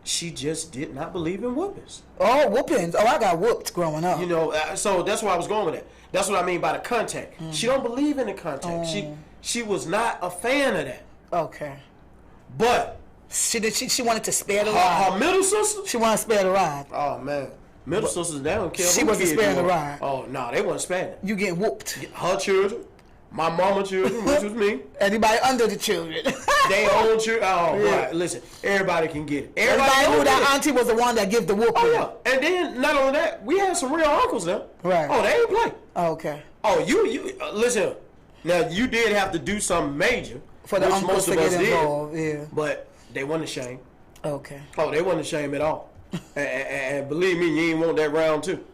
Speaker 1: She just did not believe in whoopings.
Speaker 2: Oh, whoopings. Oh, I got whooped growing up.
Speaker 1: You know, so that's where I was going with that. That's what I mean by the contact. She don't believe in the contact. She was not a fan of that.
Speaker 2: Okay.
Speaker 1: But
Speaker 2: She wanted to spare the
Speaker 1: her
Speaker 2: ride.
Speaker 1: middle sister,
Speaker 2: She wanted to spare the ride.
Speaker 1: oh man, middle sisters, they don't care.
Speaker 2: She
Speaker 1: who
Speaker 2: wasn't
Speaker 1: kids
Speaker 2: sparing
Speaker 1: you
Speaker 2: the
Speaker 1: are.
Speaker 2: ride.
Speaker 1: Oh no, they wasn't sparing it.
Speaker 2: You getting whooped.
Speaker 1: Her children, my mama children, which was me,
Speaker 2: Anybody under the children.
Speaker 1: they own children. Oh
Speaker 2: Yeah.
Speaker 1: right, listen, everybody can get it.
Speaker 2: Everybody knew
Speaker 1: own
Speaker 2: that
Speaker 1: it.
Speaker 2: auntie was the one that give the whooping.
Speaker 1: Oh yeah, and then not only that, we had some real uncles now.
Speaker 2: Right.
Speaker 1: Oh, they ain't play.
Speaker 2: Okay.
Speaker 1: Oh, you listen. Now you did have to do something major
Speaker 2: For the
Speaker 1: which
Speaker 2: uncles
Speaker 1: most
Speaker 2: to
Speaker 1: of
Speaker 2: get
Speaker 1: us
Speaker 2: involved,
Speaker 1: did,
Speaker 2: yeah.
Speaker 1: but they wasn't ashamed.
Speaker 2: Okay.
Speaker 1: Oh, they wasn't ashamed at all. and believe me, you ain't want that round too.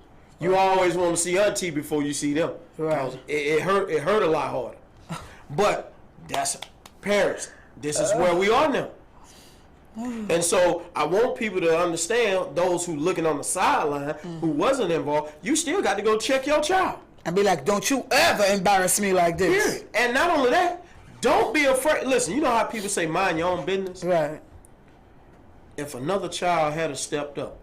Speaker 1: You always want to see auntie before you see them.
Speaker 2: Right.
Speaker 1: 'Cause it hurt a lot harder. But that's parents. This is where we are now. And so I want people to understand, those who looking on the sideline, who wasn't involved, you still got to go check your child.
Speaker 2: And be like, don't you ever embarrass me like this.
Speaker 1: Period. And not only that, don't be afraid. Listen, you know how people say mind your own business?
Speaker 2: Right.
Speaker 1: If another child had stepped up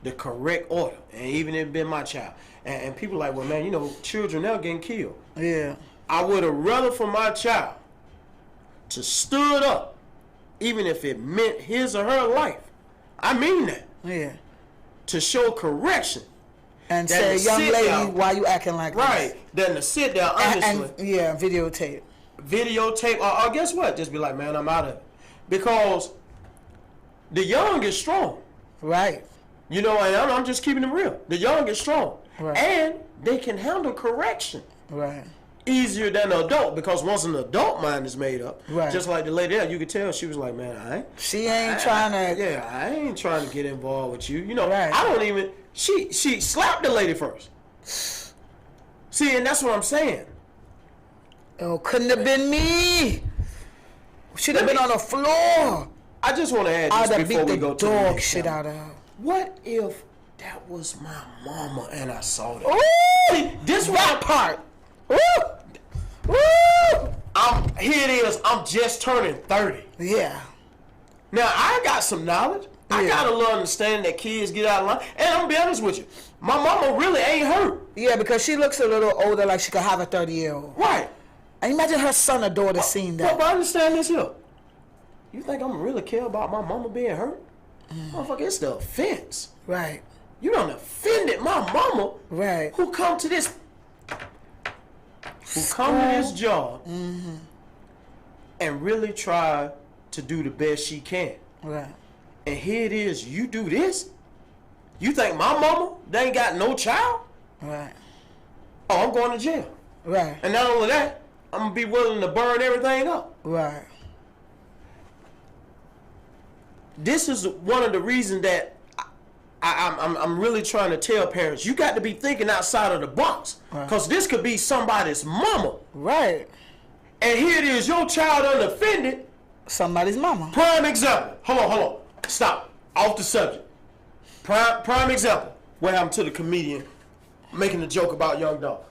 Speaker 1: the correct order, and even if it been my child, and people like, well, man, you know, children now getting killed.
Speaker 2: Yeah.
Speaker 1: I would have rather for my child to stood up, even if it meant his or her life. I mean that.
Speaker 2: Yeah.
Speaker 1: To show correction.
Speaker 2: And
Speaker 1: That
Speaker 2: say,
Speaker 1: is
Speaker 2: young
Speaker 1: sit
Speaker 2: lady,
Speaker 1: down.
Speaker 2: why you acting like
Speaker 1: Right. Than to sit there
Speaker 2: this?
Speaker 1: honestly.
Speaker 2: And yeah, videotape.
Speaker 1: Videotape, or guess what? Just be like, man, I'm out of it. Because the young is strong.
Speaker 2: Right.
Speaker 1: You know, and I'm just keeping it real. The young is strong.
Speaker 2: Right.
Speaker 1: And they can handle correction
Speaker 2: Right.
Speaker 1: easier than an adult, because once an adult mind is made up,
Speaker 2: Right.
Speaker 1: just like the lady there, you could tell she was like, man,
Speaker 2: She ain't trying to.
Speaker 1: yeah, I ain't trying to get involved with you. You know,
Speaker 2: Right.
Speaker 1: I don't even, she slapped the lady first. See, and that's what I'm saying.
Speaker 2: Oh, couldn't have been me. Should have been on the floor.
Speaker 1: I just want to add
Speaker 2: I'd
Speaker 1: this
Speaker 2: have
Speaker 1: before
Speaker 2: beat
Speaker 1: we
Speaker 2: the
Speaker 1: go to the
Speaker 2: dog
Speaker 1: next
Speaker 2: shit
Speaker 1: channel.
Speaker 2: out of her.
Speaker 1: What if that was my mama and I saw that?
Speaker 2: Ooh,
Speaker 1: See, this
Speaker 2: that part. Woo! Woo!
Speaker 1: Here it is. I'm just turning 30.
Speaker 2: Yeah.
Speaker 1: Now I got some knowledge. I
Speaker 2: Yeah.
Speaker 1: got a little understanding that kids get out of line. And I'm gonna be honest with you, my mama really ain't hurt.
Speaker 2: Yeah, because she looks a little older, like she could have a 30-year-old.
Speaker 1: Right.
Speaker 2: And imagine her son or daughter seeing that.
Speaker 1: But understand this here. You think I'm gonna really care about my mama being hurt? Motherfucker, it's the offense.
Speaker 2: Right.
Speaker 1: You done offended my mama.
Speaker 2: Right.
Speaker 1: Who come to this job and really try to do the best she can.
Speaker 2: Right.
Speaker 1: And here it is, you do this? You think my mama, they ain't got no child?
Speaker 2: Right.
Speaker 1: Oh, I'm going to jail.
Speaker 2: Right.
Speaker 1: And not only that, I'm gonna be willing to burn everything up.
Speaker 2: Right.
Speaker 1: This is one of the reasons that I'm really trying to tell parents, you got to be thinking outside of the box. Because this could be somebody's mama.
Speaker 2: Right.
Speaker 1: And here it is, your child unoffended.
Speaker 2: Somebody's mama.
Speaker 1: Prime example. Hold on. Stop. Off the subject. Prime example. What happened to the comedian making a joke about Young Dolph?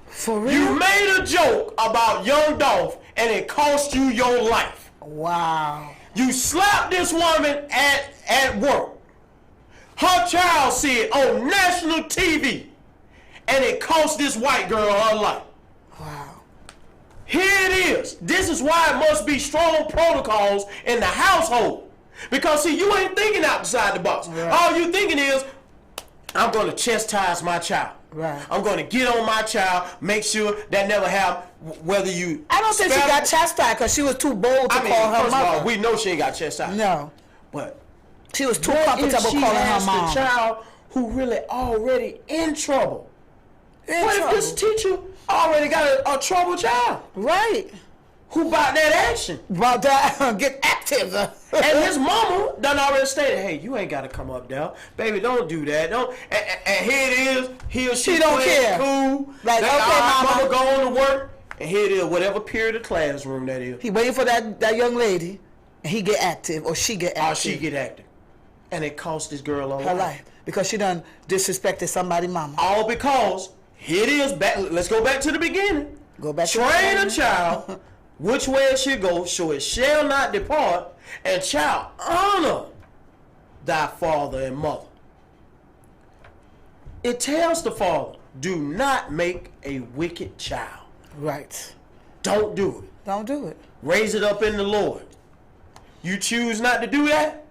Speaker 2: For real?
Speaker 1: You made a joke about Young Dolph and it cost you your life.
Speaker 2: Wow.
Speaker 1: You slapped this woman at work. Her child see it on national TV and it cost this white girl her life.
Speaker 2: Wow.
Speaker 1: Here it is. This is why it must be strong protocols in the household. Because see, you ain't thinking outside the box.
Speaker 2: Right.
Speaker 1: All you thinking is, I'm going to chastise my child.
Speaker 2: Right.
Speaker 1: I'm going to get on my child, make sure that never happen, whether you...
Speaker 2: I don't think she got chastised because she was too bold to call her
Speaker 1: first of all,
Speaker 2: mother.
Speaker 1: we know she ain't got chastised.
Speaker 2: No.
Speaker 1: But
Speaker 2: She was too
Speaker 1: what
Speaker 2: comfortable
Speaker 1: if she
Speaker 2: calling her
Speaker 1: has
Speaker 2: mom.
Speaker 1: the child who really already in trouble?
Speaker 2: In
Speaker 1: What
Speaker 2: trouble.
Speaker 1: if this teacher already got a troubled child?
Speaker 2: Right.
Speaker 1: Who bought that action?
Speaker 2: About that, get active.
Speaker 1: And his mama done already stated, hey, you ain't got to come up there. Baby, don't do that. Don't. And here it is. He or she
Speaker 2: don't
Speaker 1: playing
Speaker 2: care.
Speaker 1: cool.
Speaker 2: Like,
Speaker 1: They,
Speaker 2: okay,
Speaker 1: all right,
Speaker 2: mama.
Speaker 1: going to work. And here it is, whatever period of classroom that is.
Speaker 2: He waiting for that young lady, and he get active, or she get active.
Speaker 1: Or she get active. And it cost this girl
Speaker 2: her life. Because she done disrespected somebody mama.
Speaker 1: All because, here it is, let's go back to the beginning.
Speaker 2: Go back to
Speaker 1: Train
Speaker 2: the
Speaker 1: a child which way it should go, so it shall not depart, and child, honor thy father and mother. It tells the father, do not make a wicked child.
Speaker 2: Right.
Speaker 1: Don't do it.
Speaker 2: Don't do it.
Speaker 1: Raise it up in the Lord. You choose not to do that,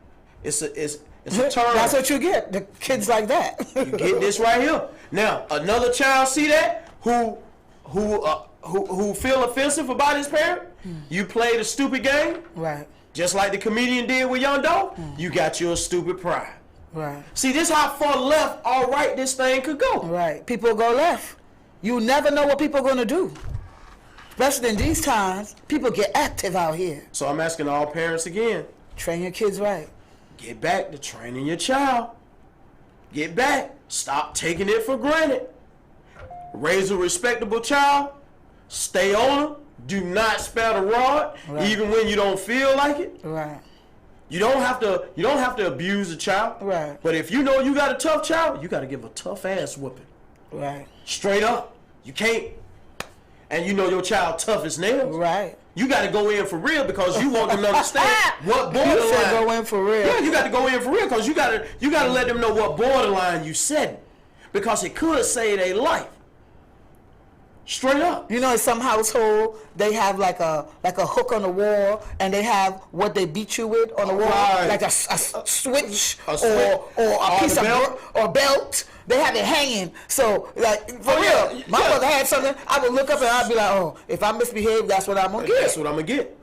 Speaker 1: it's a turn.
Speaker 2: That's what you get. The kids like that.
Speaker 1: You get this right here. Now, another child see that who feel offensive about his parent. You played a stupid game,
Speaker 2: Right.
Speaker 1: just like the comedian did with Young Dolph. You got your stupid pride.
Speaker 2: Right.
Speaker 1: See, this how far left or right this thing could go.
Speaker 2: Right. People go left. You never know what people are going to do. Especially in these times, people get active out here.
Speaker 1: So I'm asking all parents again,
Speaker 2: Train your kids right.
Speaker 1: get back to training your child. Get back. Stop taking it for granted. Raise a respectable child. Stay on them. Do not spare the rod,
Speaker 2: Right.
Speaker 1: even when you don't feel like it.
Speaker 2: Right.
Speaker 1: You don't have to abuse a child.
Speaker 2: Right.
Speaker 1: But if you know you got a tough child, you got to give a tough ass whooping.
Speaker 2: Right.
Speaker 1: Straight up. You can't. And you know your child tough as nails.
Speaker 2: Right.
Speaker 1: You got to go in for real because you want them to understand what
Speaker 2: You said
Speaker 1: borderline.
Speaker 2: go in for real.
Speaker 1: Yeah, you got to go in for real because you got to let them know what borderline you setting, because it could save their life. Straight up.
Speaker 2: You know, in some household, they have like a hook on the wall, and they have what they beat you with on the wall,
Speaker 1: Right.
Speaker 2: like a switch,
Speaker 1: A switch.
Speaker 2: or a
Speaker 1: Or
Speaker 2: piece
Speaker 1: the
Speaker 2: of
Speaker 1: belt.
Speaker 2: or belt. They have it hanging. So, like, for
Speaker 1: Oh, yeah,
Speaker 2: real, my
Speaker 1: yeah.
Speaker 2: mother had something. I would look up and I'd be like, oh, if I misbehave, that's what I'm gonna get.
Speaker 1: That's what I'm gonna get.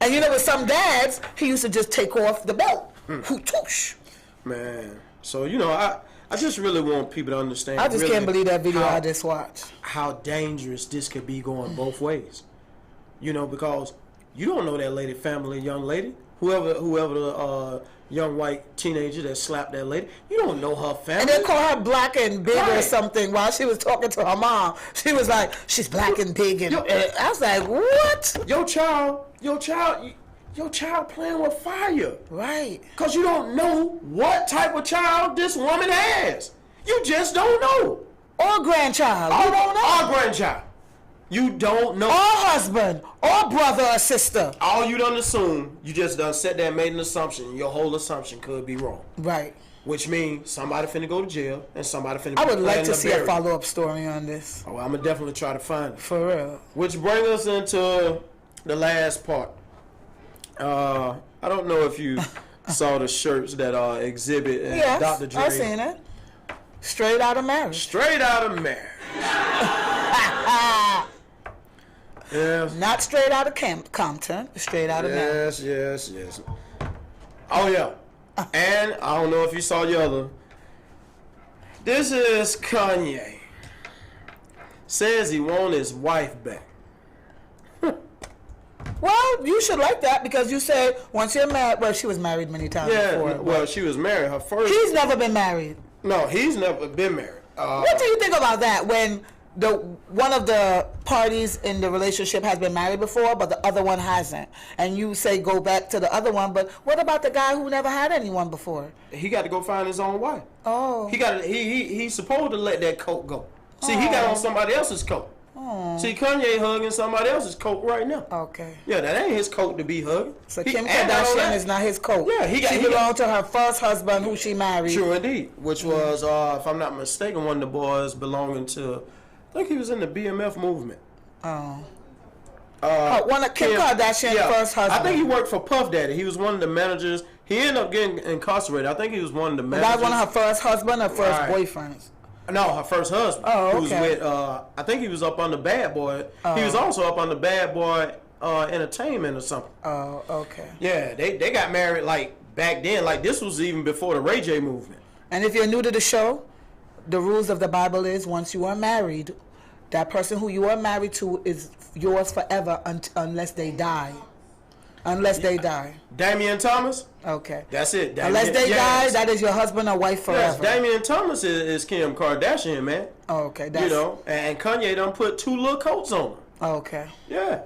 Speaker 2: And you know, with some dads, he used to just take off the belt. Whoosh.
Speaker 1: Man. So you know, I just really want people to understand.
Speaker 2: I just
Speaker 1: really
Speaker 2: can't believe that video
Speaker 1: how-
Speaker 2: I just watched.
Speaker 1: how dangerous this could be going both ways. You know, because you don't know that lady family, young lady, whoever young white teenager that slapped that lady. You don't know her family.
Speaker 2: And they call her black and big or
Speaker 1: Right.
Speaker 2: something while she was talking to her mom. She was like, she's black and big. And I was like, what?
Speaker 1: Your child playing with fire.
Speaker 2: Right.
Speaker 1: Because you don't know what type of child this woman has. You just don't know.
Speaker 2: Or grandchild. You don't know.
Speaker 1: Or grandchild. You don't know.
Speaker 2: Or husband. Or brother or sister.
Speaker 1: All you done assume, you just done sat there and made an assumption. Your whole assumption could be wrong.
Speaker 2: Right.
Speaker 1: Which means somebody finna go to jail and somebody finna
Speaker 2: I
Speaker 1: be
Speaker 2: would like
Speaker 1: planning
Speaker 2: to
Speaker 1: a
Speaker 2: see a
Speaker 1: burial.
Speaker 2: follow-up story on this.
Speaker 1: Oh, I'm gonna definitely try to find it.
Speaker 2: For real.
Speaker 1: Which brings us into the last part. I don't know if you saw the shirts that exhibit
Speaker 2: Yes,
Speaker 1: Dr. Dre.
Speaker 2: I seen it. Straight out of marriage.
Speaker 1: Straight out of marriage. Yes.
Speaker 2: Not straight out of Compton. Straight out of marriage.
Speaker 1: Yes. Oh yeah. And I don't know if you saw the other. This is Kanye. Says he want his wife back.
Speaker 2: Well, you should like that because you say once you're married. Well, she was married many times before.
Speaker 1: Well, she was married. Her first.
Speaker 2: He's never been married.
Speaker 1: No, he's never been married.
Speaker 2: What do you think about that when one of the parties in the relationship has been married before, but the other one hasn't, and you say go back to the other one? But what about the guy who never had anyone before?
Speaker 1: He got to go find his own wife.
Speaker 2: Oh,
Speaker 1: He's supposed to let that coat go. See, he got on somebody else's coat. See, Kanye hugging somebody else's coat right now.
Speaker 2: okay.
Speaker 1: Yeah, that ain't his coat to be hugging.
Speaker 2: So
Speaker 1: He-
Speaker 2: Kim
Speaker 1: and not only
Speaker 2: Kardashian
Speaker 1: that-
Speaker 2: is not his coat.
Speaker 1: Yeah, he
Speaker 2: she belonged to her first husband, who she married.
Speaker 1: True indeed. Which was, if I'm not mistaken, one of the boys belonging to, I think he was in the BMF movement.
Speaker 2: One of Kim Kardashian's first husband.
Speaker 1: I think he worked for Puff Daddy. He was one of the managers. He ended up getting incarcerated. I think he was one of the
Speaker 2: That
Speaker 1: managers.
Speaker 2: was one of her first husband or first
Speaker 1: Right.
Speaker 2: boyfriends.
Speaker 1: No, her first husband.
Speaker 2: Oh,
Speaker 1: Who was
Speaker 2: okay.
Speaker 1: with, I think he was up on the Bad Boy. He was also up on the Bad Boy Entertainment or something.
Speaker 2: Oh, okay.
Speaker 1: Yeah, they got married like back then. Like this was even before the Ray J movement.
Speaker 2: And if you're new to the show, the rules of the Bible is once you are married, that person who you are married to is yours forever unless they die. Unless they die.
Speaker 1: Damian Thomas?
Speaker 2: Okay.
Speaker 1: That's it.
Speaker 2: Unless they die,
Speaker 1: yes.
Speaker 2: that is your husband or wife
Speaker 1: Yes,
Speaker 2: forever.
Speaker 1: Damian Thomas is Kim Kardashian, man.
Speaker 2: Oh, okay. That's,
Speaker 1: You know, and Kanye done put 2 little coats on her.
Speaker 2: Okay.
Speaker 1: Yeah.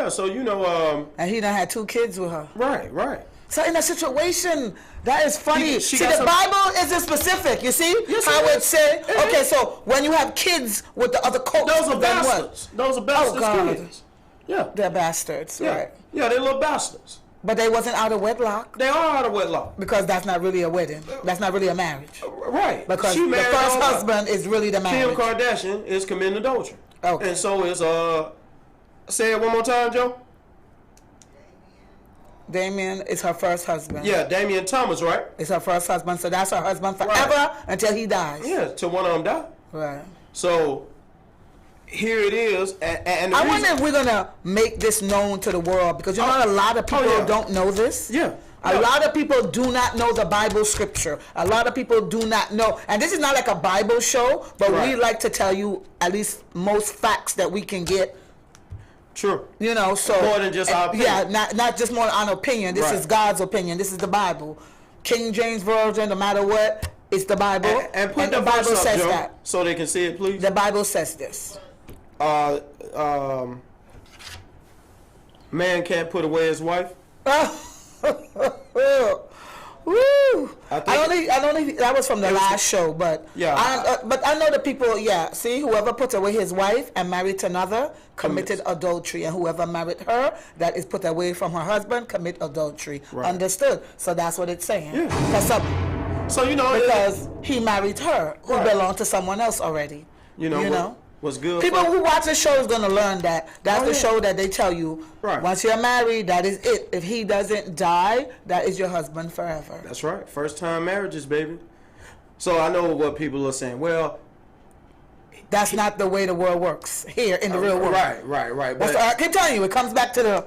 Speaker 1: So you know,
Speaker 2: And he done had 2 kids with her.
Speaker 1: right.
Speaker 2: So in a situation, that is funny.
Speaker 1: She
Speaker 2: See,
Speaker 1: got
Speaker 2: the
Speaker 1: some-
Speaker 2: Bible isn't specific. You see
Speaker 1: Yes,
Speaker 2: how
Speaker 1: it
Speaker 2: it
Speaker 1: is.
Speaker 2: say?
Speaker 1: It
Speaker 2: Okay,
Speaker 1: is.
Speaker 2: so when you have kids with the other coats,
Speaker 1: Those are
Speaker 2: then what?
Speaker 1: bastards. Those are bastards
Speaker 2: God.
Speaker 1: kids. Yeah.
Speaker 2: They're bastards, right?
Speaker 1: Yeah, they're little bastards.
Speaker 2: But they wasn't out of wedlock
Speaker 1: They are out of wedlock.
Speaker 2: because that's not really a wedding. That's not really a marriage.
Speaker 1: Right.
Speaker 2: Because
Speaker 1: She
Speaker 2: the
Speaker 1: married
Speaker 2: first
Speaker 1: on-
Speaker 2: husband is really the
Speaker 1: Kim
Speaker 2: marriage.
Speaker 1: Kardashian is committing adultery.
Speaker 2: Okay.
Speaker 1: And so is say it one more time, Joe.
Speaker 2: Damien is her first husband.
Speaker 1: Yeah, Damian Thomas, right?
Speaker 2: It's her first husband, so that's her husband forever until he dies.
Speaker 1: Yeah, till one of them die.
Speaker 2: Right.
Speaker 1: So here it is, and the
Speaker 2: I
Speaker 1: reason-
Speaker 2: wonder if we're gonna make this known to the world because you know a lot of people
Speaker 1: yeah.
Speaker 2: don't know this.
Speaker 1: Yeah.
Speaker 2: A lot of people do not know the Bible scripture. A lot of people do not know, and this is not like a Bible show, but we
Speaker 1: Right.
Speaker 2: like to tell you at least most facts that we can get.
Speaker 1: True.
Speaker 2: You know, so
Speaker 1: More than just our opinion.
Speaker 2: Yeah, not just more on opinion. This
Speaker 1: Right.
Speaker 2: is God's opinion. This is the Bible. King James Version, no matter what, it's the Bible.
Speaker 1: And put
Speaker 2: the
Speaker 1: the
Speaker 2: Bible
Speaker 1: verse up,
Speaker 2: says
Speaker 1: Joe,
Speaker 2: that.
Speaker 1: so they can see it, please.
Speaker 2: The Bible says this.
Speaker 1: Man can't put away his wife.
Speaker 2: Woo!
Speaker 1: I
Speaker 2: don't think that was from the last show, but
Speaker 1: Yeah.
Speaker 2: but I know the people. Yeah, see, whoever put away his wife and married to another committed adultery, and whoever married her that is put away from her husband commit adultery.
Speaker 1: Right.
Speaker 2: Understood? So that's what it's saying.
Speaker 1: Yeah. So you know,
Speaker 2: Because he married her, who
Speaker 1: Right.
Speaker 2: belonged to someone else already.
Speaker 1: you know, what's good.
Speaker 2: People
Speaker 1: for-
Speaker 2: who watch the show is gonna learn that. That's the
Speaker 1: yeah.
Speaker 2: show that they tell you.
Speaker 1: Right.
Speaker 2: Once you're married, that is it. If he doesn't die, that is your husband forever.
Speaker 1: That's right. First time marriages, baby. So I know what people are saying. Well,
Speaker 2: That's not the way the world works here in the real world.
Speaker 1: right.
Speaker 2: That's,
Speaker 1: But
Speaker 2: I can tell you, it comes back to the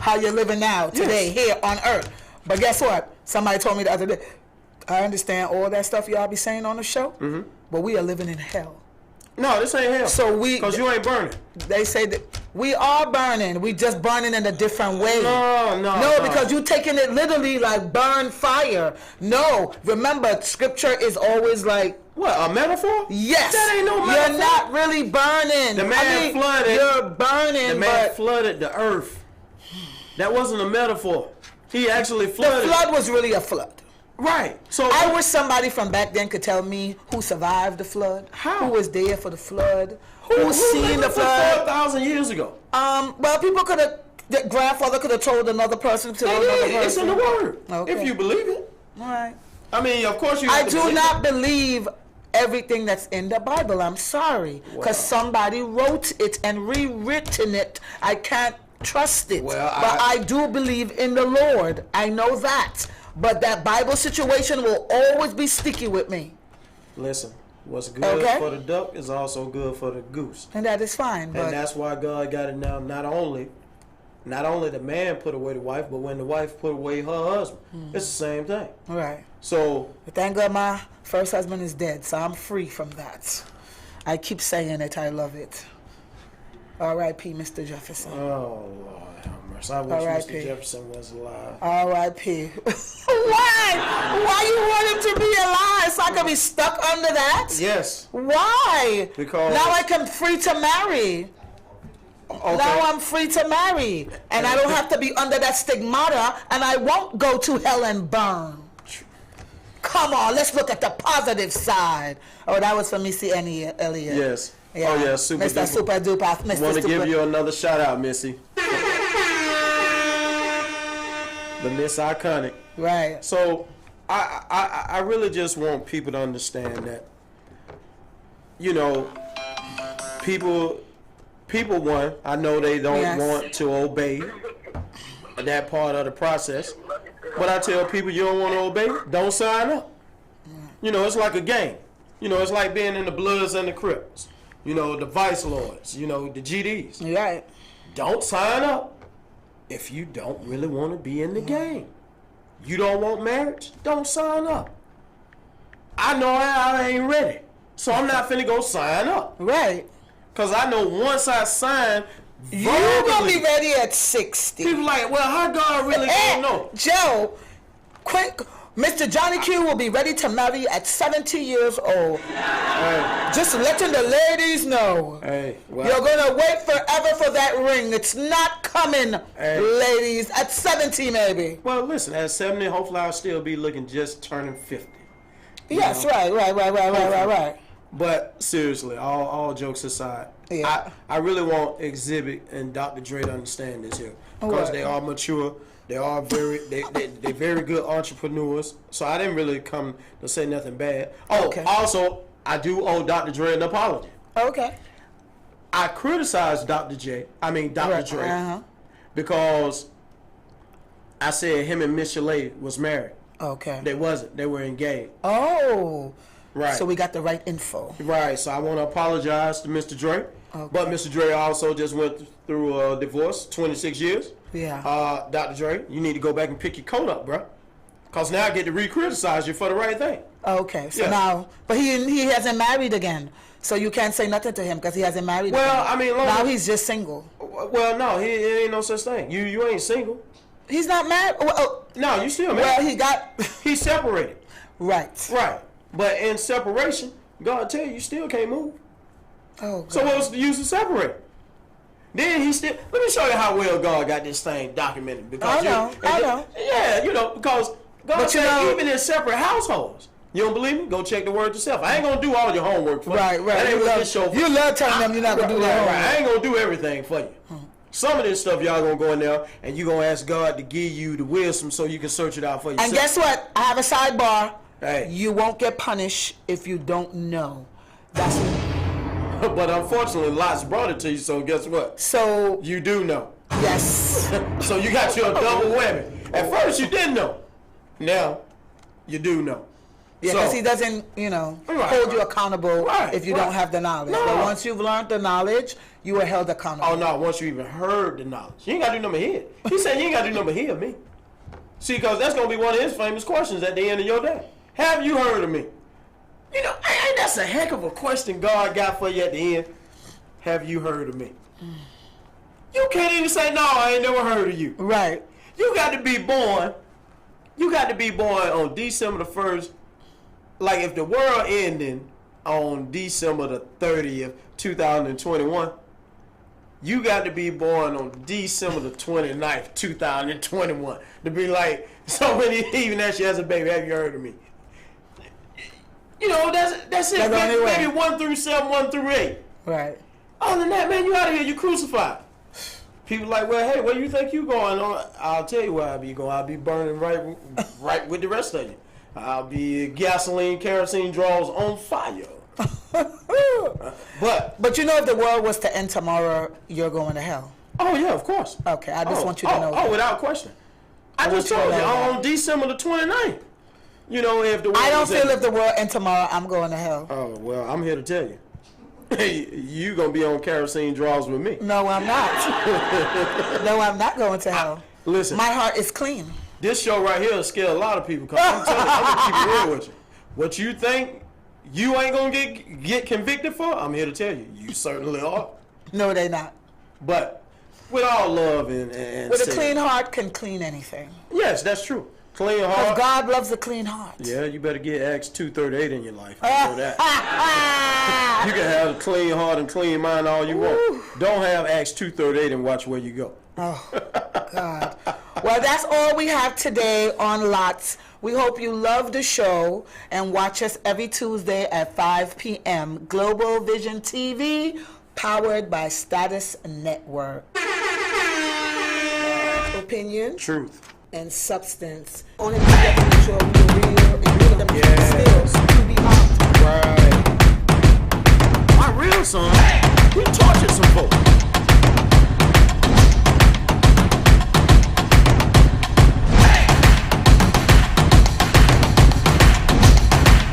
Speaker 2: how you're living now, today, here on earth. But guess what? Somebody told me the other day, I understand all that stuff y'all be saying on the show, but we are living in hell.
Speaker 1: No, this ain't hell.
Speaker 2: So
Speaker 1: because you ain't burning.
Speaker 2: They say that we are burning. We just burning in a different way.
Speaker 1: No,
Speaker 2: because you taking it literally like burn fire. No, remember, scripture is always like,
Speaker 1: what, a metaphor?
Speaker 2: Yes.
Speaker 1: That ain't no metaphor.
Speaker 2: You're not really burning.
Speaker 1: The man flooded.
Speaker 2: You're burning.
Speaker 1: The man flooded the earth. That wasn't a metaphor. He actually flooded.
Speaker 2: The flood was really a flood.
Speaker 1: Right. So
Speaker 2: I wish somebody from back then could tell me who survived the flood.
Speaker 1: How?
Speaker 2: Who was there for the flood? Who seen the
Speaker 1: lived
Speaker 2: flood?
Speaker 1: 4,000 years ago.
Speaker 2: Well, people could have. The grandfather could have told another person to another person.
Speaker 1: It's in the word.
Speaker 2: Okay.
Speaker 1: If you believe it.
Speaker 2: All right.
Speaker 1: I mean, of course you.
Speaker 2: I do not believe everything that's in the Bible. I'm sorry, because somebody wrote it and rewritten it. I can't trust it.
Speaker 1: Well,
Speaker 2: but I do believe in the Lord. I know that. But that Bible situation will always be sticky with me.
Speaker 1: Listen, what's good for the duck is also good for the goose.
Speaker 2: And that is fine. But
Speaker 1: and that's why God got it now. Not only the man put away the wife, but when the wife put away her husband, it's the same thing.
Speaker 2: Right.
Speaker 1: So,
Speaker 2: but thank God my first husband is dead, so I'm free from that. I keep saying it. I love it. R.I.P. Mr. Jefferson.
Speaker 1: Oh, Lord have mercy. I wish Mr. Jefferson was alive.
Speaker 2: R.I.P. Why you want him to be alive? So I can be stuck under that?
Speaker 1: Yes.
Speaker 2: Why?
Speaker 1: Because
Speaker 2: now I can free to marry. Okay. Now I'm free to marry. And I don't have to be under that stigmata, and I won't go to hell and burn. Come on, let's look at the positive side. Oh, that was for Missy Elliott.
Speaker 1: Yes.
Speaker 2: Yeah.
Speaker 1: Oh, yeah, super
Speaker 2: Mr.
Speaker 1: duper.
Speaker 2: Super Duper. Mr.
Speaker 1: Want to
Speaker 2: Super.
Speaker 1: give you another shout out, Missy. The Miss Iconic.
Speaker 2: Right.
Speaker 1: So, I really just want people to understand that, you know, people, one, I know they don't want to obey that part of the process. But I tell people, you don't want to obey, don't sign up. You know, it's like a game. You know, it's like being in the Bloods and the Crips. You know, the Vice Lords. You know, the GDs.
Speaker 2: Right.
Speaker 1: Don't sign up if you don't really want to be in the game. You don't want marriage, don't sign up. I know I ain't ready, so I'm not finna go sign up.
Speaker 2: Right.
Speaker 1: Because I know once I sign,
Speaker 2: you're going to be ready at 60.
Speaker 1: People like, well, how God really gonna know?
Speaker 2: Joe, quick. Mr. Johnny Q will be ready to marry at 70 years old.
Speaker 1: Hey.
Speaker 2: Just letting the ladies know.
Speaker 1: Hey, well,
Speaker 2: you're going to wait forever for that ring. It's not coming, ladies. At 70, maybe.
Speaker 1: Well, listen, at 70, hopefully I'll still be looking just turning 50.
Speaker 2: Yes, right.
Speaker 1: But seriously, all jokes aside, I really want Exhibit and Dr. Dre to understand this here. Because they are mature. They are they're very good entrepreneurs. So I didn't really come to say nothing bad. Oh, also, I do owe Dr. Dre an apology.
Speaker 2: Okay.
Speaker 1: I criticized Dr. Dre because I said him and Miss Chalet was married.
Speaker 2: Okay.
Speaker 1: They wasn't. They were engaged.
Speaker 2: Oh.
Speaker 1: Right.
Speaker 2: So we got the right info.
Speaker 1: Right. So I want to apologize to Mr. Dre. Okay. But Mr. Dre also just went through a divorce, 26 years.
Speaker 2: Yeah.
Speaker 1: Dr. Dre, you need to go back and pick your coat up, bro. Because now I get to re-criticize you for the right thing.
Speaker 2: Okay. So now, but he hasn't married again. So you can't say nothing to him because he hasn't married again.
Speaker 1: I mean,
Speaker 2: now he's just single.
Speaker 1: Well, no, he ain't no such thing. You ain't single.
Speaker 2: He's not married?
Speaker 1: No, you still married.
Speaker 2: Well,
Speaker 1: he's separated.
Speaker 2: Right.
Speaker 1: Right. But in separation, God tell you still can't move.
Speaker 2: Oh, God.
Speaker 1: So what was the use of separating? Then he still. Let me show you how well God got this thing documented. Because
Speaker 2: I know.
Speaker 1: Yeah, because God said even in separate households. You don't believe me? Go check the word yourself. I ain't gonna do all your homework for you.
Speaker 2: Right.
Speaker 1: That ain't what this show for.
Speaker 2: You love telling them you're not gonna do their homework.
Speaker 1: I ain't gonna do everything for you. Some of this stuff y'all gonna go in there and you gonna ask God to give you the wisdom so you can search it out for yourself.
Speaker 2: And guess what? I have a sidebar.
Speaker 1: Hey.
Speaker 2: You won't get punished if you don't know. That's what.
Speaker 1: But unfortunately, L.O.T.S brought it to you, so guess what?
Speaker 2: So
Speaker 1: you do know.
Speaker 2: Yes.
Speaker 1: So you got your double whammy. At first you didn't know. Now you do know.
Speaker 2: Yeah, because he doesn't, hold you accountable if you don't have the knowledge. No. But once you've learned the knowledge, you are held accountable.
Speaker 1: Oh, no, once you even heard the knowledge. You ain't got to do nothing here. He said you ain't got to do nothing here, me. See, because that's going to be one of his famous questions at the end of your day. Have you heard of me? You know, ain't that's a heck of a question God got for you at the end. Have you heard of me? You can't even say, no, I ain't never heard of you.
Speaker 2: Right.
Speaker 1: You got to be born. You got to be born on December the 1st. Like if the world ending on December the 30th, 2021, you got to be born on December the 29th, 2021. To be like, somebody even ask you as a baby, have you heard of me? You know, that's it.
Speaker 2: That's
Speaker 1: Maybe 1 through 7, 1 through 8.
Speaker 2: Right.
Speaker 1: Other than that, man, you out of here. You crucified. People like, well, hey, where you think you going? I'll tell you where I'll be going. I'll be burning right with the rest of you. I'll be gasoline, kerosene draws on fire. But
Speaker 2: you know, if the world was to end tomorrow, you're going to hell.
Speaker 1: Oh yeah, of course.
Speaker 2: Okay, I just want you to know.
Speaker 1: Oh, without question. I just told you on December the 29th. You know, if the world
Speaker 2: I don't feel
Speaker 1: ending.
Speaker 2: if the world end tomorrow, I'm going to hell.
Speaker 1: Oh well, I'm here to tell you. You gonna be on kerosene draws with me.
Speaker 2: No, I'm not. No, I'm not going to hell.
Speaker 1: Listen,
Speaker 2: my heart is clean.
Speaker 1: This show right here will scare a lot of people. Cause I'm telling you, I'm gonna keep it real with you. What you think you ain't gonna get convicted for, I'm here to tell you, you certainly are.
Speaker 2: No, they not.
Speaker 1: But with all love and
Speaker 2: with a clean heart can clean anything.
Speaker 1: Yes, that's true. Clean heart.
Speaker 2: Because God loves a clean heart.
Speaker 1: Yeah, you better get Acts 2:38 in your life. I know that. You can have a clean heart and clean mind all you want. Don't have Acts 2:38 and watch where you go.
Speaker 2: Oh, God. Well, that's all we have today on L.O.T.S. We hope you love the show and watch us every Tuesday at 5 p.m. Global Vision TV, powered by Status Network. Opinion.
Speaker 1: Truth.
Speaker 2: And substance. Only we get to make sure we're real and give them skills to be honest.
Speaker 1: Right. My real son, he tortured some folks.